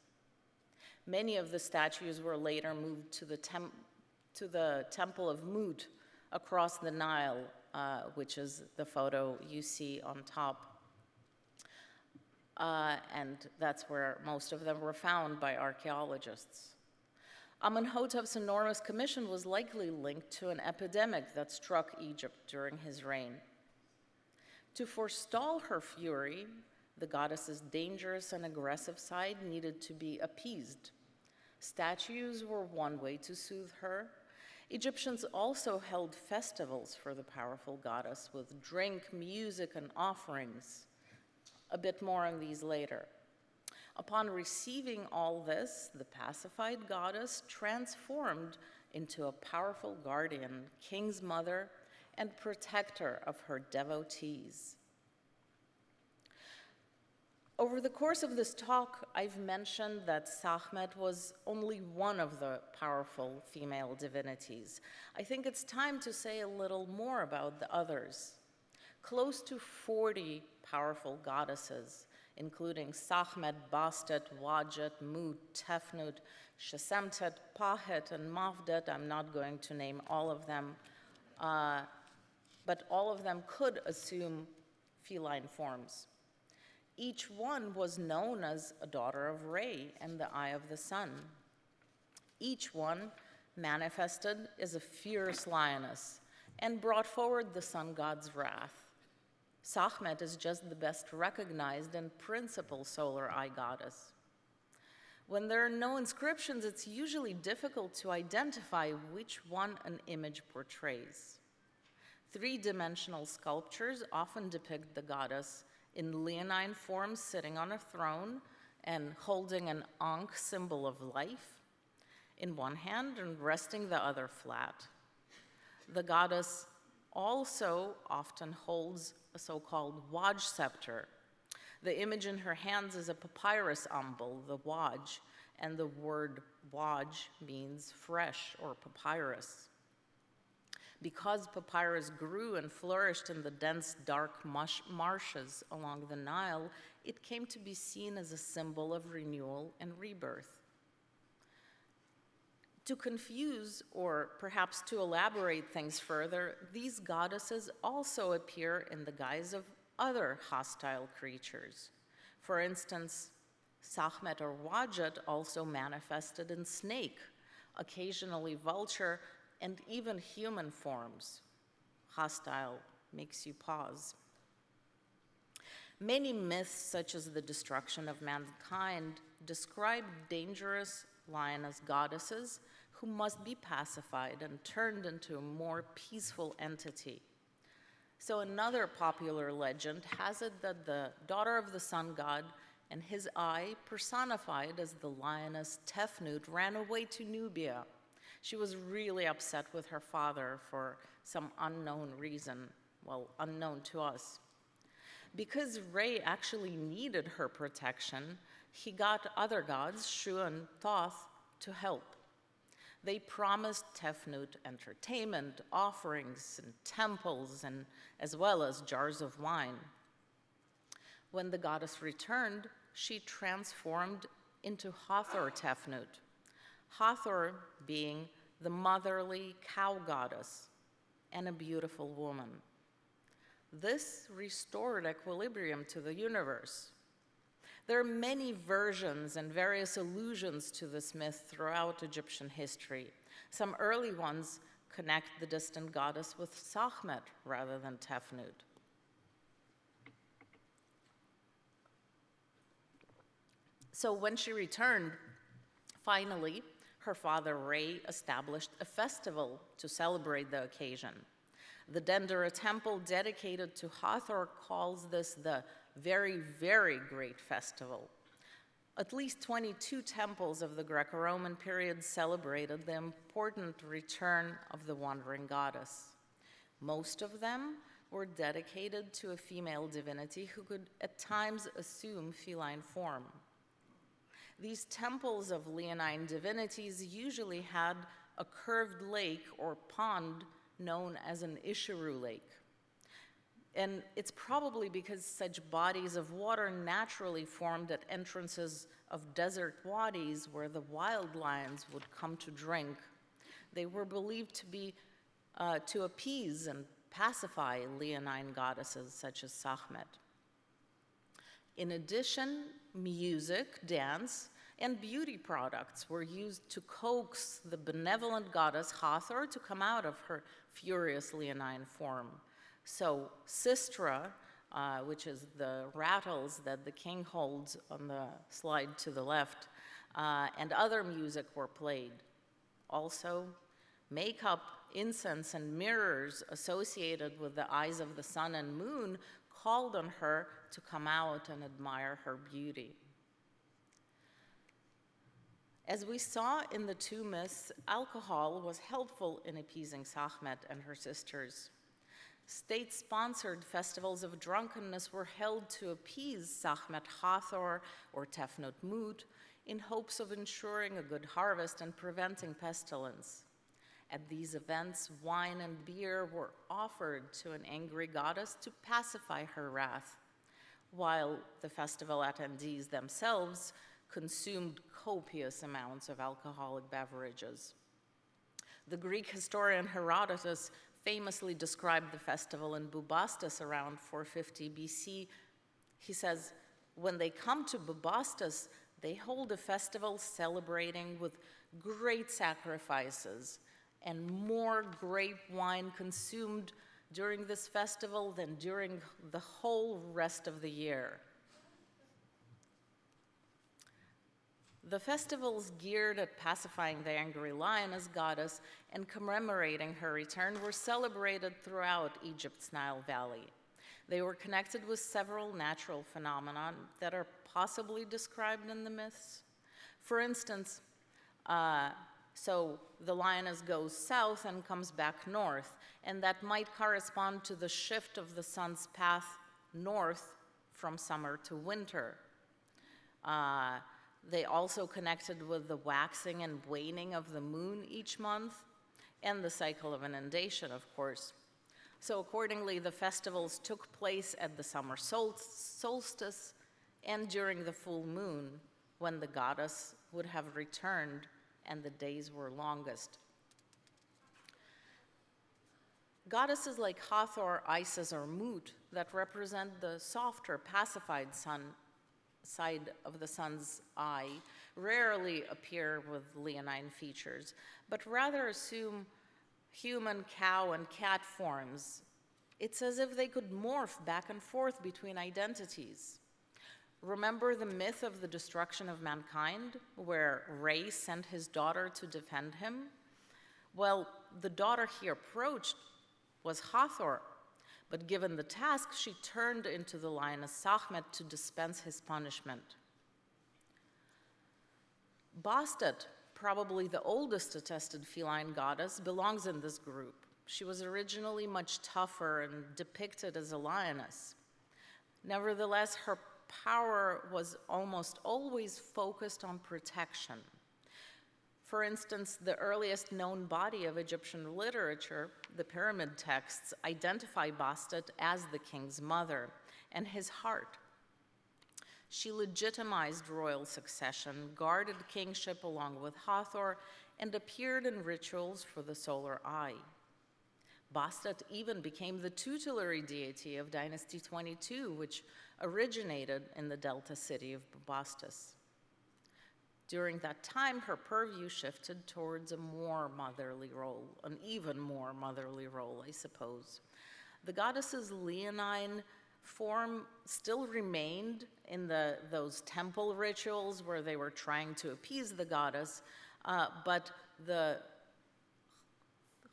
Many of the statues were later moved to the Temple of Mut across the Nile, which is the photo you see on top. And that's where most of them were found by archaeologists. Amenhotep's enormous commission was likely linked to an epidemic that struck Egypt during his reign. To forestall her fury, the goddess's dangerous and aggressive side needed to be appeased. Statues were one way to soothe her. Egyptians also held festivals for the powerful goddess with drink, music, and offerings. A bit more on these later. Upon receiving all this, the pacified goddess transformed into a powerful guardian, king's mother, and protector of her devotees. Over the course of this talk, I've mentioned that Sakhmet was only one of the powerful female divinities. I think it's time to say a little more about the others. Close to 40 powerful goddesses including Sakhmet, Bastet, Wadjet, Mut, Tefnut, Shesemtet, Pahet, and Mavdet. I'm not going to name all of them, but all of them could assume feline forms. Each one was known as a daughter of Re and the eye of the sun. Each one manifested as a fierce lioness and brought forward the sun god's wrath. Sakhmet is just the best recognized and principal solar eye goddess. When there are no inscriptions, it's usually difficult to identify which one an image portrays. Three-dimensional sculptures often depict the goddess in leonine form sitting on a throne and holding an Ankh symbol of life in one hand and resting the other flat. The goddess also often holds a so-called Waj scepter. The image in her hands is a papyrus umbel, the Waj, and the word Waj means fresh or papyrus. Because papyrus grew and flourished in the dense, dark marshes along the Nile, it came to be seen as a symbol of renewal and rebirth. To confuse, or perhaps to elaborate things further, these goddesses also appear in the guise of other hostile creatures. For instance, Sakhmet or Wadjet also manifested in snake, occasionally vulture, and even human forms. Hostile makes you pause. Many myths, such as the destruction of mankind, describe dangerous lioness goddesses who must be pacified and turned into a more peaceful entity. So another popular legend has it that the daughter of the sun god and his eye, personified as the lioness Tefnut, ran away to Nubia. She was really upset with her father for some unknown reason, well, unknown to us. Because Re actually needed her protection, he got other gods, Shu and Thoth, to help. They promised Tefnut entertainment, offerings, and temples, and as well as jars of wine. When the goddess returned, she transformed into Hathor Tefnut, Hathor being the motherly cow goddess and a beautiful woman. This restored equilibrium to the universe. There are many versions and various allusions to this myth throughout Egyptian history. Some early ones connect the distant goddess with Sakhmet rather than Tefnut. So when she returned, finally, her father Re established a festival to celebrate the occasion. The Dendera temple dedicated to Hathor calls this the very, very great festival. At least 22 temples of the Greco-Roman period celebrated the important return of the wandering goddess. Most of them were dedicated to a female divinity who could at times assume feline form. These temples of leonine divinities usually had a curved lake or pond known as an Ishiru lake. And it's probably because such bodies of water naturally formed at entrances of desert wadis where the wild lions would come to drink. They were believed to be to appease and pacify leonine goddesses such as Sakhmet. In addition, music, dance, and beauty products were used to coax the benevolent goddess Hathor to come out of her furious leonine form. So Sistra, which is the rattles that the king holds on the slide to the left, and other music were played. Also, makeup, incense, and mirrors associated with the eyes of the sun and moon called on her to come out and admire her beauty. As we saw in the two myths, alcohol was helpful in appeasing Sakhmet and her sisters. State-sponsored festivals of drunkenness were held to appease Sakhmet Hathor or Tefnut Mut in hopes of ensuring a good harvest and preventing pestilence. At these events, wine and beer were offered to an angry goddess to pacify her wrath. while the festival attendees themselves consumed copious amounts of alcoholic beverages. The Greek historian Herodotus famously described the festival in Bubastis around 450 BC. He says, when they come to Bubastis, they hold a festival celebrating with great sacrifices and more grape wine consumed during this festival than during the whole rest of the year. The festivals geared at pacifying the angry lioness goddess and commemorating her return were celebrated throughout Egypt's Nile Valley. They were connected with several natural phenomena that are possibly described in the myths. For instance, so the lioness goes south and comes back north, and that might correspond to the shift of the sun's path north from summer to winter. They also connected with the waxing and waning of the moon each month, and the cycle of inundation, of course. So accordingly, the festivals took place at the summer solstice and during the full moon, when the goddess would have returned and the days were longest. Goddesses like Hathor, Isis, or Mut that represent the softer, pacified side of the sun's eye rarely appear with leonine features, but rather assume human, cow, and cat forms. It's as if they could morph back and forth between identities. Remember the myth of the destruction of mankind, where Re sent his daughter to defend him? Well, the daughter he approached was Hathor, but given the task, she turned into the lioness Sakhmet to dispense his punishment. Bastet, probably the oldest attested feline goddess, belongs in this group. She was originally much tougher and depicted as a lioness. Nevertheless, her power was almost always focused on protection. For instance, the earliest known body of Egyptian literature, the pyramid texts, identify Bastet as the king's mother and his heart. She legitimized royal succession, guarded kingship along with Hathor, and appeared in rituals for the solar eye. Bastet even became the tutelary deity of Dynasty 22, which originated in the delta city of Bubastis. During that time, her purview shifted towards a more motherly role, an even more motherly role, I suppose. The goddess's leonine form still remained in those temple rituals where they were trying to appease the goddess, but the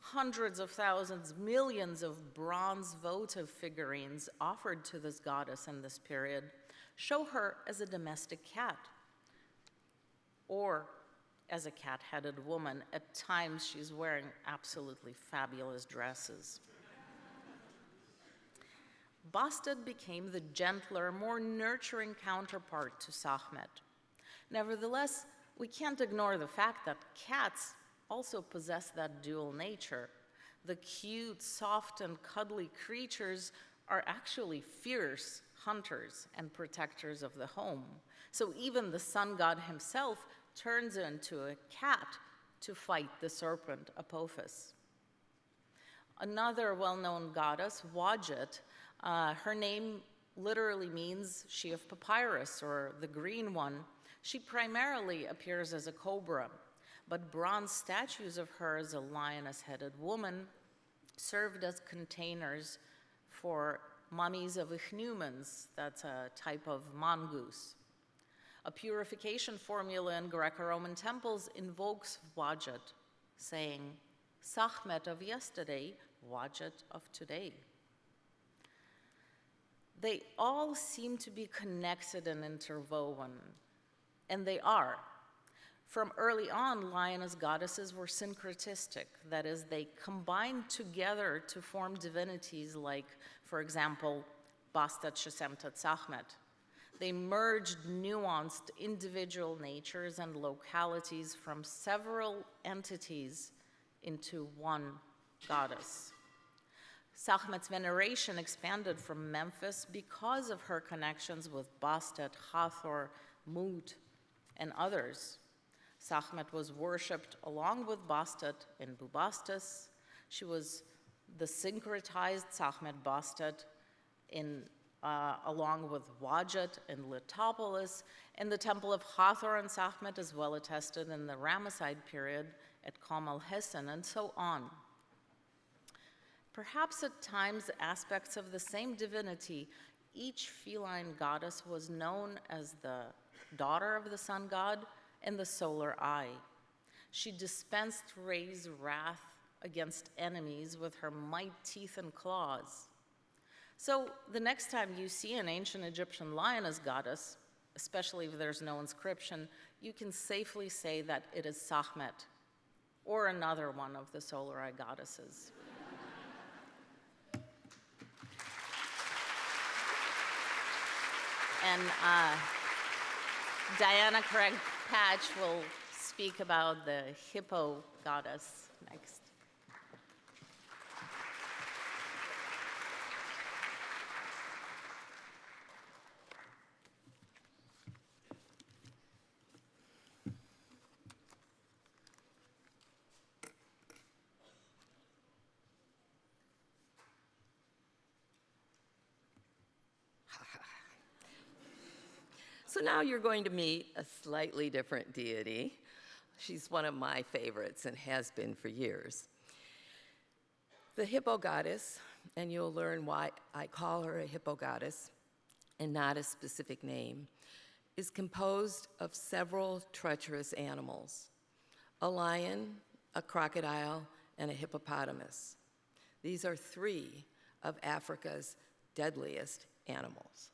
hundreds of thousands, millions of bronze votive figurines offered to this goddess in this period show her as a domestic cat, or as a cat-headed woman. At times, she's wearing absolutely fabulous dresses. Bastet became the gentler, more nurturing counterpart to Sakhmet. Nevertheless, we can't ignore the fact that cats also possess that dual nature. The cute, soft, and cuddly creatures are actually fierce hunters and protectors of the home. So even the sun god himself turns into a cat to fight the serpent Apophis. Another well-known goddess, Wadjet, her name literally means she of papyrus, or the green one. She primarily appears as a cobra, but bronze statues of her as a lioness-headed woman served as containers for mummies of ichneumons, that's a type of mongoose. A purification formula in Greco-Roman temples invokes Wadjet, saying, Sakhmet of yesterday, Wadjet of today. They all seem to be connected and interwoven, and they are. From early on, lioness goddesses were syncretistic. That is, they combined together to form divinities like, for example, Bastet Shesemtet Sakhmet. They merged nuanced individual natures and localities from several entities into one goddess. Sakhmet's veneration expanded from Memphis because of her connections with Bastet, Hathor, Mut, and others. Sakhmet was worshipped along with Bastet in Bubastis. She was the syncretized Sakhmet Bastet along with Wadjet and Litopolis, and the temple of Hathor and Sakhmet is well attested in the Ramesside period at Kamal Hessen, and so on. Perhaps at times aspects of the same divinity, each feline goddess was known as the daughter of the sun god and the solar eye. She dispensed Re's wrath against enemies with her might, teeth, and claws. So the next time you see an ancient Egyptian lioness goddess, especially if there's no inscription, you can safely say that it is Sakhmet, or another one of the solar eye goddesses. And Diana Craig-Patch will speak about the hippo goddess next.
So now you're going to meet a slightly different deity. She's one of my favorites and has been for years. The hippo goddess, and you'll learn why I call her a hippo goddess and not a specific name, is composed of several treacherous animals: a lion, a crocodile, and a hippopotamus. These are three of Africa's deadliest animals.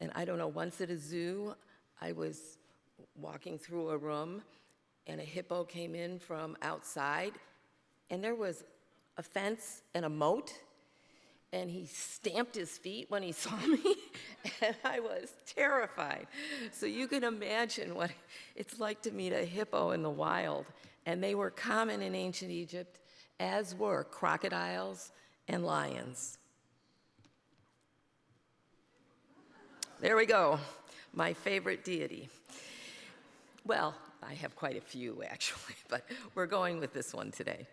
And I don't know, once at a zoo, I was walking through a room and a hippo came in from outside, and there was a fence and a moat, and he stamped his feet when he saw me, and I was terrified. So you can imagine what it's like to meet a hippo in the wild. And they were common in ancient Egypt, as were crocodiles and lions. There we go, my favorite deity. Well, I have quite a few, actually, but we're going with this one today.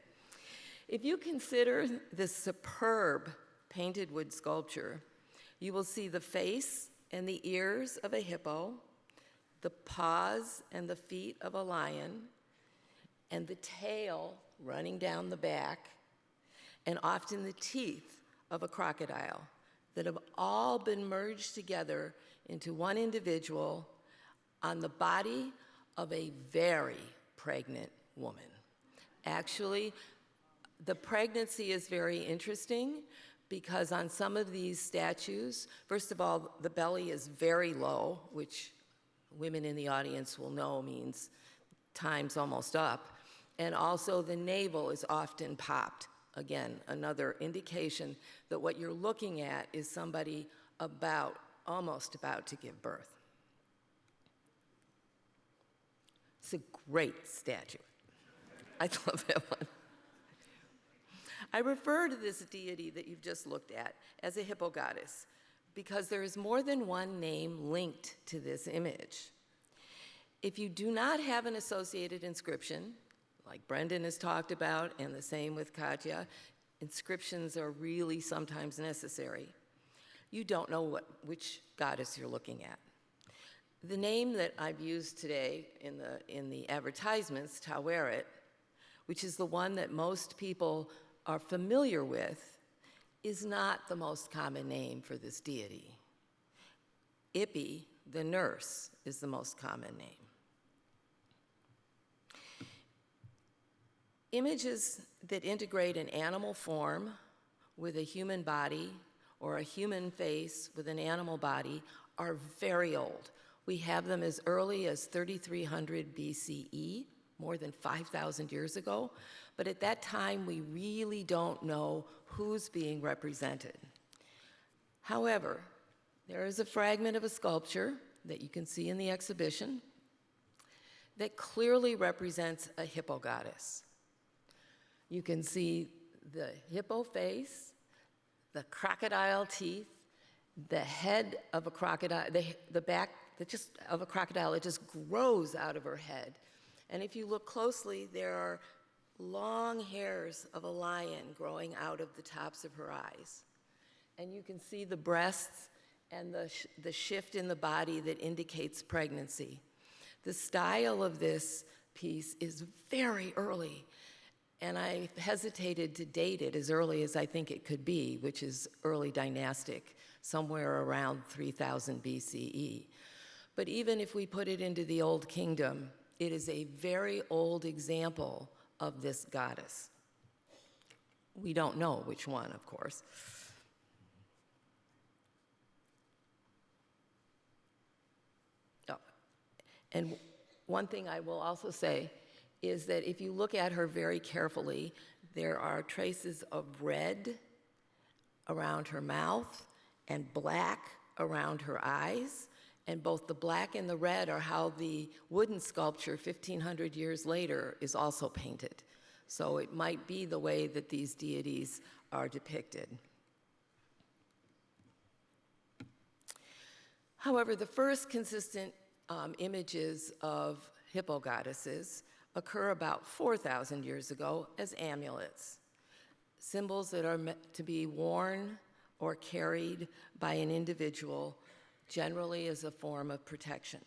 If you consider this superb painted wood sculpture, you will see the face and the ears of a hippo, the paws and the feet of a lion, and the tail running down the back, and often the teeth of a crocodile, that have all been merged together into one individual on the body of a very pregnant woman. Actually, the pregnancy is very interesting because on some of these statues, first of all, the belly is very low, which women in the audience will know means time's almost up, and also the navel is often popped. Again, another indication that what you're looking at is somebody almost about to give birth. It's a great statue. I love that one. I refer to this deity that you've just looked at as a hippo goddess because there is more than one name linked to this image. If you do not have an associated inscription, like Brendan has talked about, and the same with Katya, inscriptions are really sometimes necessary. You don't know which goddess you're looking at. The name that I've used today in the advertisements, Taweret, which is the one that most people are familiar with, is not the most common name for this deity. Ippy, the nurse, is the most common name. Images that integrate an animal form with a human body or a human face with an animal body are very old. We have them as early as 3300 BCE, more than 5,000 years ago, but at that time we really don't know who's being represented. However, there is a fragment of a sculpture that you can see in the exhibition that clearly represents a hippo goddess. You can see the hippo face, the crocodile teeth, the head of a crocodile, the back of a crocodile, it just grows out of her head. And if you look closely, there are long hairs of a lion growing out of the tops of her eyes. And you can see the breasts and the shift in the body that indicates pregnancy. The style of this piece is very early, and I hesitated to date it as early as I think it could be, which is early dynastic, somewhere around 3000 BCE. But even if we put it into the Old Kingdom, it is a very old example of this goddess. We don't know which one, of course. Oh. And one thing I will also say is that if you look at her very carefully, there are traces of red around her mouth and black around her eyes. And both the black and the red are how the wooden sculpture 1,500 years later is also painted. So it might be the way that these deities are depicted. However, the first consistent images of hippo goddesses occur about 4,000 years ago as amulets, symbols that are meant to be worn or carried by an individual, generally as a form of protection.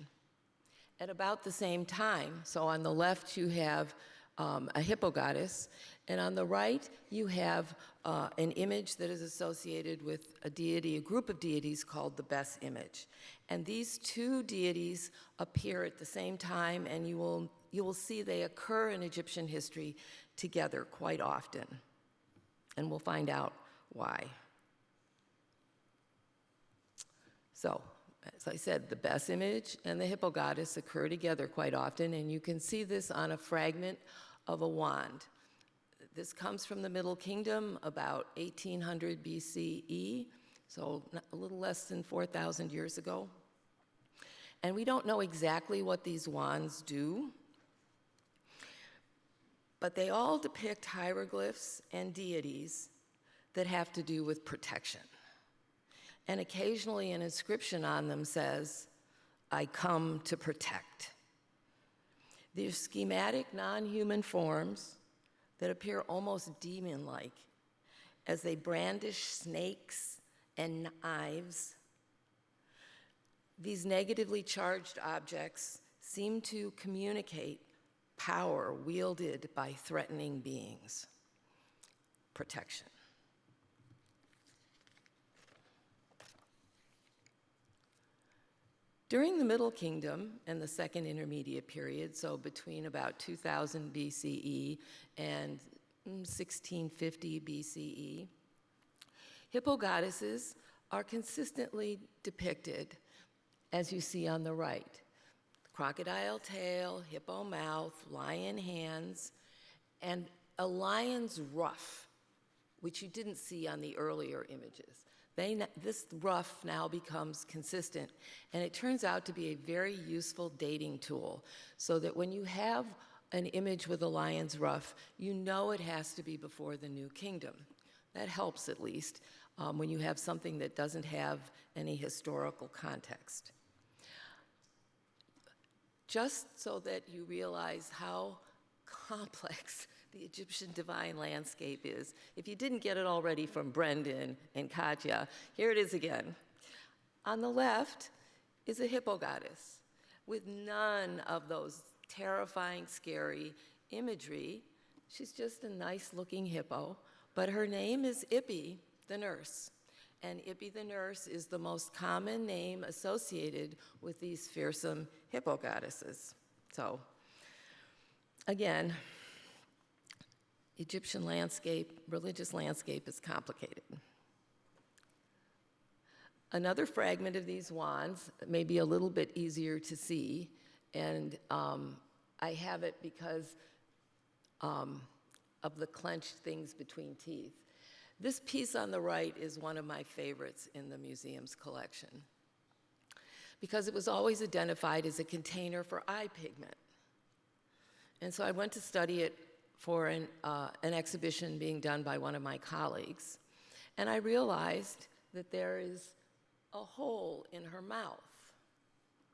At about the same time, so on the left you have a hippo goddess, and on the right you have an image that is associated with a deity, a group of deities called the Bes image. And these two deities appear at the same time, and you will see they occur in Egyptian history together quite often. And we'll find out why. So, as I said, the Bes image and the hippo goddess occur together quite often, and you can see this on a fragment of a wand. This comes from the Middle Kingdom about 1800 BCE, so a little less than 4,000 years ago. And we don't know exactly what these wands do, but they all depict hieroglyphs and deities that have to do with protection. And occasionally an inscription on them says, "I come to protect." They're schematic, non-human forms that appear almost demon-like as they brandish snakes and knives. These negatively charged objects seem to communicate power wielded by threatening beings. Protection. During the Middle Kingdom and the Second Intermediate Period, so between about 2000 BCE and 1650 BCE, hippo goddesses are consistently depicted, as you see on the right. Crocodile tail, hippo mouth, lion hands, and a lion's ruff, which you didn't see on the earlier images. This ruff now becomes consistent, and it turns out to be a very useful dating tool, so that when you have an image with a lion's ruff, you know it has to be before the New Kingdom. That helps, at least, when you have something that doesn't have any historical context. Just so that you realize how complex the Egyptian divine landscape is. If you didn't get it already from Brendan and Katya, here it is again. On the left is a hippo goddess with none of those terrifying, scary imagery. She's just a nice-looking hippo, but her name is Ippy, the nurse. And Ippy the nurse is the most common name associated with these fearsome hippo goddesses. So, again, Egyptian landscape, religious landscape is complicated. Another fragment of these wands may be a little bit easier to see, and I have it because of the clenched things between teeth. This piece on the right is one of my favorites in the museum's collection because it was always identified as a container for eye pigment. And so I went to study it for an exhibition being done by one of my colleagues, and I realized that there is a hole in her mouth.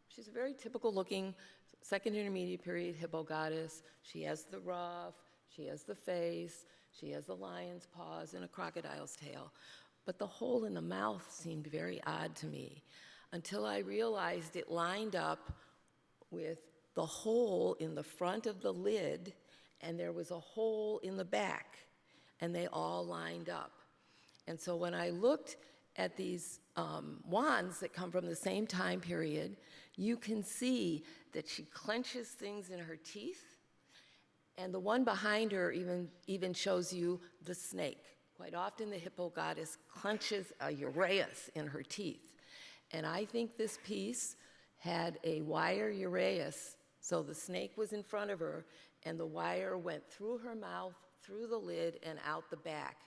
She's a very typical looking second intermediate period hippo goddess. She has the ruff, she has the face, she has the lion's paws and a crocodile's tail. But the hole in the mouth seemed very odd to me until I realized it lined up with the hole in the front of the lid, and there was a hole in the back, and they all lined up. And so when I looked at these wands that come from the same time period, you can see that she clenches things in her teeth, and the one behind her even shows you the snake. Quite often the hippo goddess clenches a uraeus in her teeth. And I think this piece had a wire uraeus, so the snake was in front of her, and the wire went through her mouth, through the lid, and out the back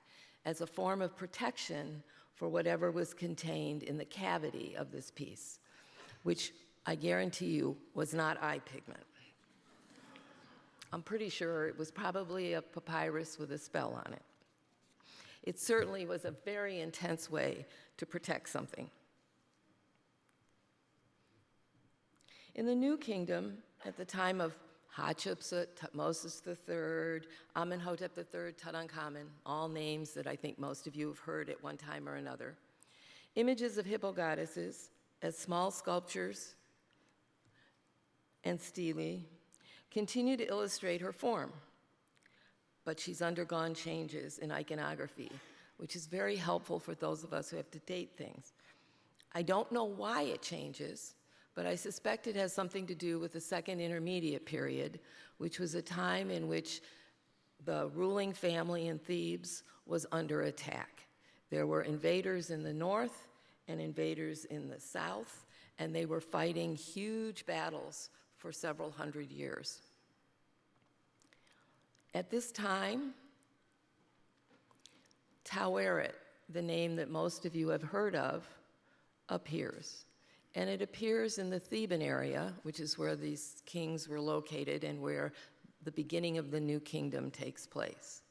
as a form of protection for whatever was contained in the cavity of this piece, which I guarantee you was not eye pigment. I'm pretty sure it was probably a papyrus with a spell on it. It certainly was a very intense way to protect something. In the New Kingdom, at the time of Hatshepsut, Tutmosis III, Amenhotep III, Tutankhamun, all names that I think most of you have heard at one time or another, images of hippo goddesses as small sculptures and stelae continue to illustrate her form. But she's undergone changes in iconography, which is very helpful for those of us who have to date things. I don't know why it changes, but I suspect it has something to do with the Second Intermediate Period, which was a time in which the ruling family in Thebes was under attack. There were invaders in the north and invaders in the south, and they were fighting huge battles for several hundred years. At this time, Taweret, the name that most of you have heard of, appears. And it appears in the Theban area, which is where these kings were located and where the beginning of the New Kingdom takes place.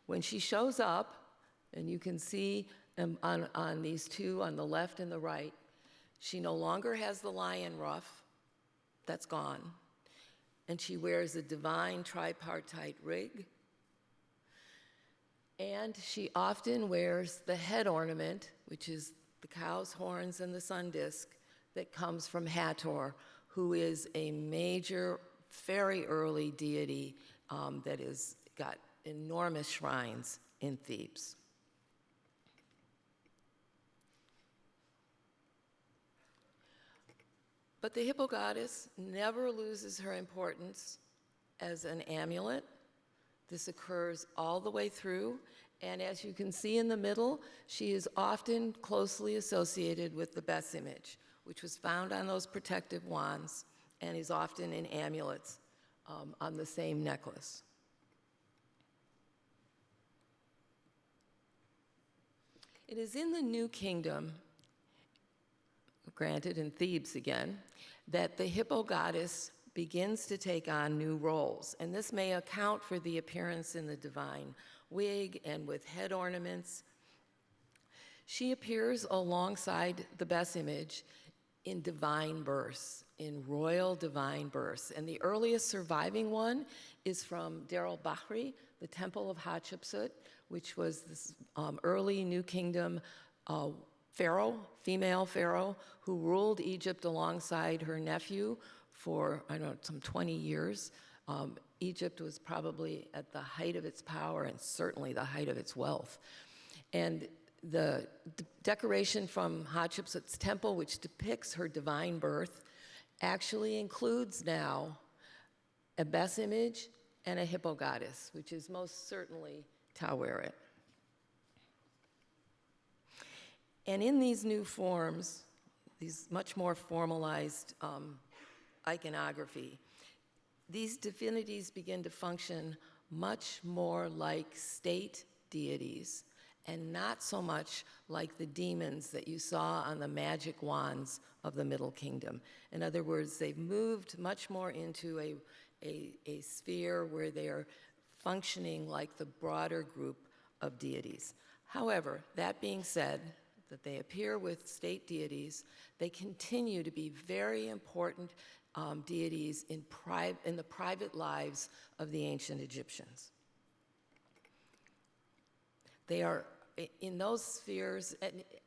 When she shows up, and you can see on these two, on the left and the right, she no longer has the lion ruff. That's gone. And she wears a divine tripartite rig. And she often wears the head ornament, which is the cow's horns and the sun disk that comes from Hathor, who is a major, very early deity that has got enormous shrines in Thebes. But the hippo goddess never loses her importance as an amulet. This occurs all the way through, and as you can see in the middle, she is often closely associated with the Bes image, which was found on those protective wands and is often in amulets on the same necklace. It is in the New Kingdom, granted in Thebes again, that the hippo goddess begins to take on new roles, and this may account for the appearance in the divine wig and with head ornaments. She appears alongside the Bes image in divine births, in royal divine births, and the earliest surviving one is from Deir el-Bahri, the Temple of Hatshepsut, which was this early New Kingdom pharaoh, female pharaoh, who ruled Egypt alongside her nephew for, I don't know, some 20 years. Egypt was probably at the height of its power and certainly the height of its wealth. And the decoration from Hatshepsut's temple, which depicts her divine birth, actually includes now a Bes image and a hippo goddess, which is most certainly Taweret. And in these new forms, these much more formalized iconography, these divinities begin to function much more like state deities and not so much like the demons that you saw on the magic wands of the Middle Kingdom. In other words, they've moved much more into a sphere where they are functioning like the broader group of deities. However, that being said, that they appear with state deities, they continue to be very important deities in the private lives of the ancient Egyptians. They are, in those spheres,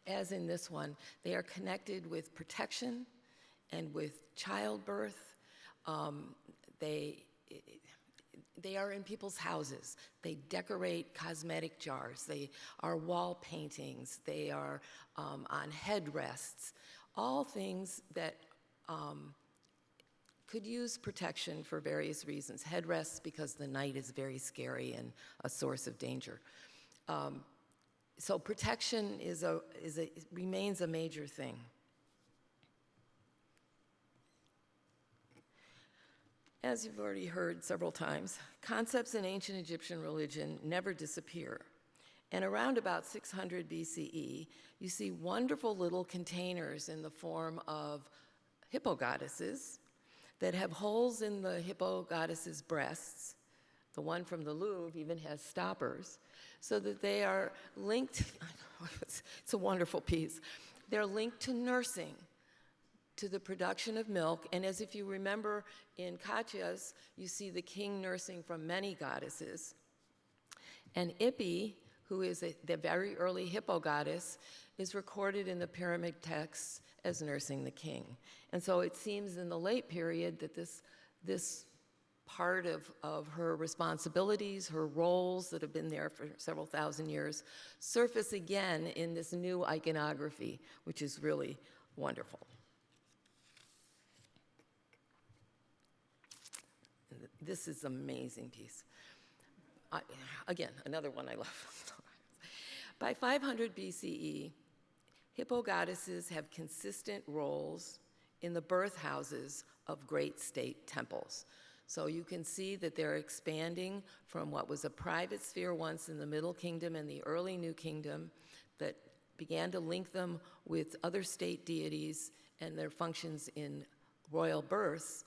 as in this one, they are connected with protection and with childbirth. They are in people's houses. They decorate cosmetic jars. They are wall paintings. They are on headrests. All things that could use protection for various reasons. Headrests because the night is very scary and a source of danger. So protection remains a major thing. As you've already heard several times, concepts in ancient Egyptian religion never disappear. And around about 600 BCE, you see wonderful little containers in the form of hippo goddesses that have holes in the hippo goddesses' breasts. The one from the Louvre even has stoppers, so that they are linked, it's a wonderful piece, they're linked to nursing, to the production of milk, and as if you remember in Katya's, you see the king nursing from many goddesses. And Ipi, who is the very early hippo goddess, is recorded in the pyramid texts as nursing the king. And so it seems in the late period that this part of her responsibilities, her roles that have been there for several thousand years, surface again in this new iconography, which is really wonderful. This is an amazing piece. Again, another one I love. By 500 BCE, hippo goddesses have consistent roles in the birth houses of great state temples. So you can see that they're expanding from what was a private sphere once in the Middle Kingdom and the early New Kingdom that began to link them with other state deities and their functions in royal births,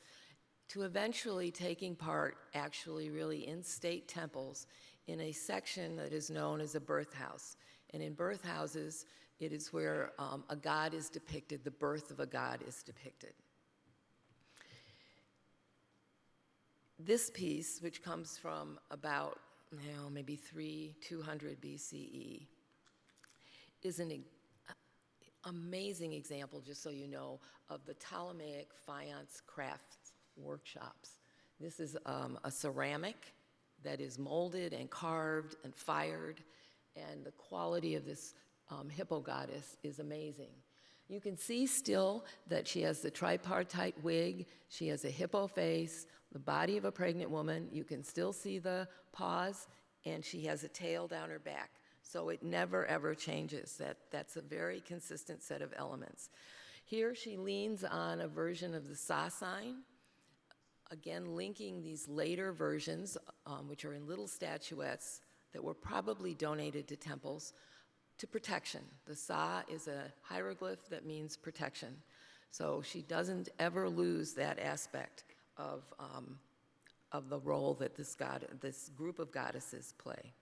to eventually taking part actually really in state temples in a section that is known as a birth house. And in birth houses, it is where a god is depicted, the birth of a god is depicted. This piece, which comes from about, maybe 200 BCE, is an amazing example, just so you know, of the Ptolemaic faience crafts workshops. This is a ceramic that is molded and carved and fired, and the quality of this hippo goddess is amazing. You can see still that she has the tripartite wig, she has a hippo face, the body of a pregnant woman, you can still see the paws, and she has a tail down her back. So it never ever changes. That's a very consistent set of elements. Here she leans on a version of the Sa sign, again linking these later versions, which are in little statuettes that were probably donated to temples, to protection. The Sa is a hieroglyph that means protection. So she doesn't ever lose that aspect of the role that this group of goddesses play.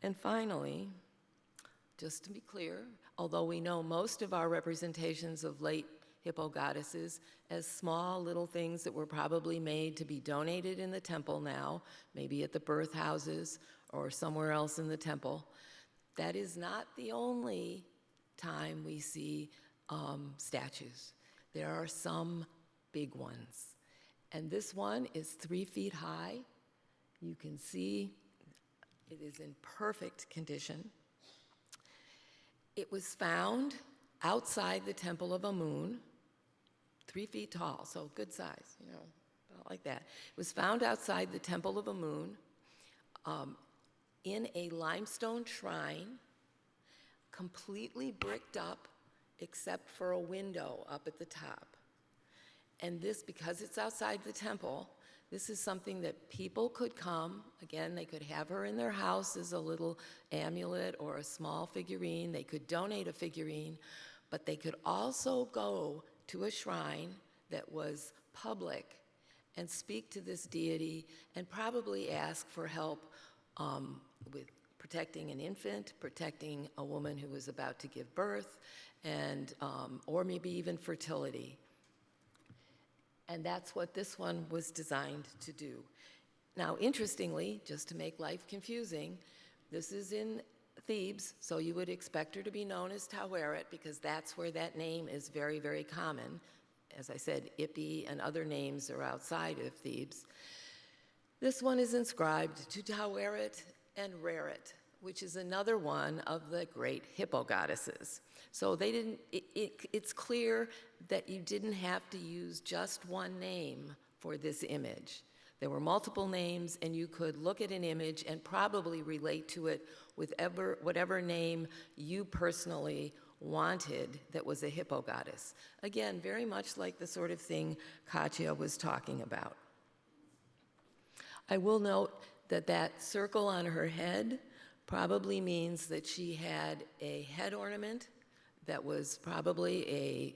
And finally, just to be clear, although we know most of our representations of late hippo goddesses as small little things that were probably made to be donated in the temple now, maybe at the birth houses or somewhere else in the temple, that is not the only time we see statues. There are some big ones. And this one is 3 feet high. You can see it is in perfect condition. It was found outside the Temple of Amun, 3 feet tall, so good size, about like that. It was found outside the Temple of Amun in a limestone shrine, completely bricked up except for a window up at the top. And this, because it's outside the temple, this is something that people could come. Again, they could have her in their house as a little amulet or a small figurine. They could donate a figurine, but they could also go to a shrine that was public and speak to this deity and probably ask for help with protecting an infant, protecting a woman who was about to give birth, and or maybe even fertility. And that's what this one was designed to do. Now, interestingly, just to make life confusing, this is in Thebes, so you would expect her to be known as Taweret because that's where that name is very, very common. As I said, Ippy and other names are outside of Thebes. This one is inscribed to Taweret and Reret, which is another one of the great hippo goddesses. So they didn't, it's clear that you didn't have to use just one name for this image. There were multiple names, and you could look at an image and probably relate to it with whatever name you personally wanted that was a hippo goddess. Again, very much like the sort of thing Katya was talking about. I will note that that circle on her head probably means that she had a head ornament that was probably a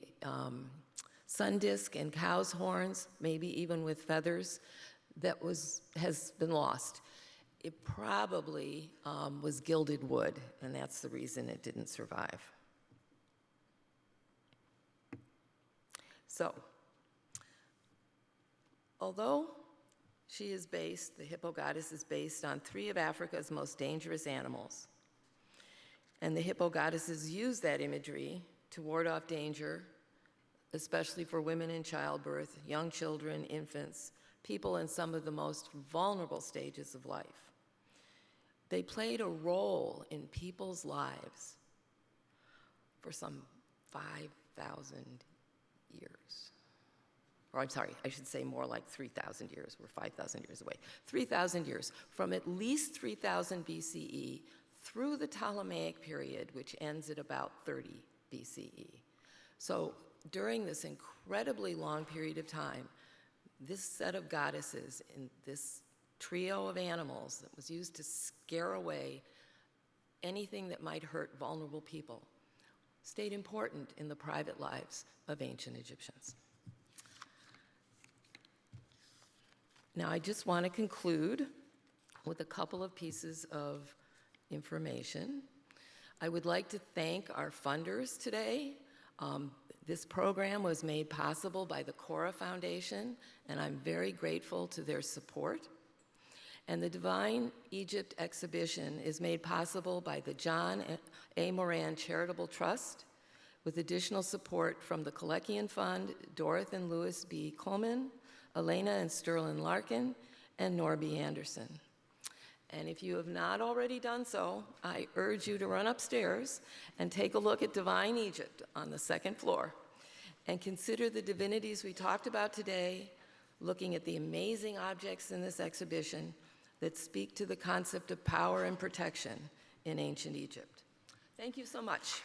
sun disk and cow's horns, maybe even with feathers, that has been lost. It probably was gilded wood, and that's the reason it didn't survive. So, although she is based, the hippo goddess is based on 3 of Africa's most dangerous animals, and the hippo goddesses use that imagery to ward off danger, especially for women in childbirth, young children, infants, people in some of the most vulnerable stages of life. They played a role in people's lives for some 5,000 years. Or I'm sorry, I should say more like 3,000 years. We're 5,000 years away. 3,000 years, from at least 3,000 BCE through the Ptolemaic period, which ends at about 30 BCE. So during this incredibly long period of time, this set of goddesses in this trio of animals that was used to scare away anything that might hurt vulnerable people stayed important in the private lives of ancient Egyptians. Now, I just want to conclude with a couple of pieces of information. I would like to thank our funders today. This program was made possible by the CORA Foundation, and I'm very grateful to their support. And the Divine Egypt exhibition is made possible by the John A. Moran Charitable Trust, with additional support from the Colekian Fund, Dorothy and Louis B. Coleman, Elena and Sterling Larkin, and Norby Anderson. And if you have not already done so, I urge you to run upstairs and take a look at Divine Egypt on the 2nd floor and consider the divinities we talked about today, looking at the amazing objects in this exhibition that speak to the concept of power and protection in ancient Egypt. Thank you so much.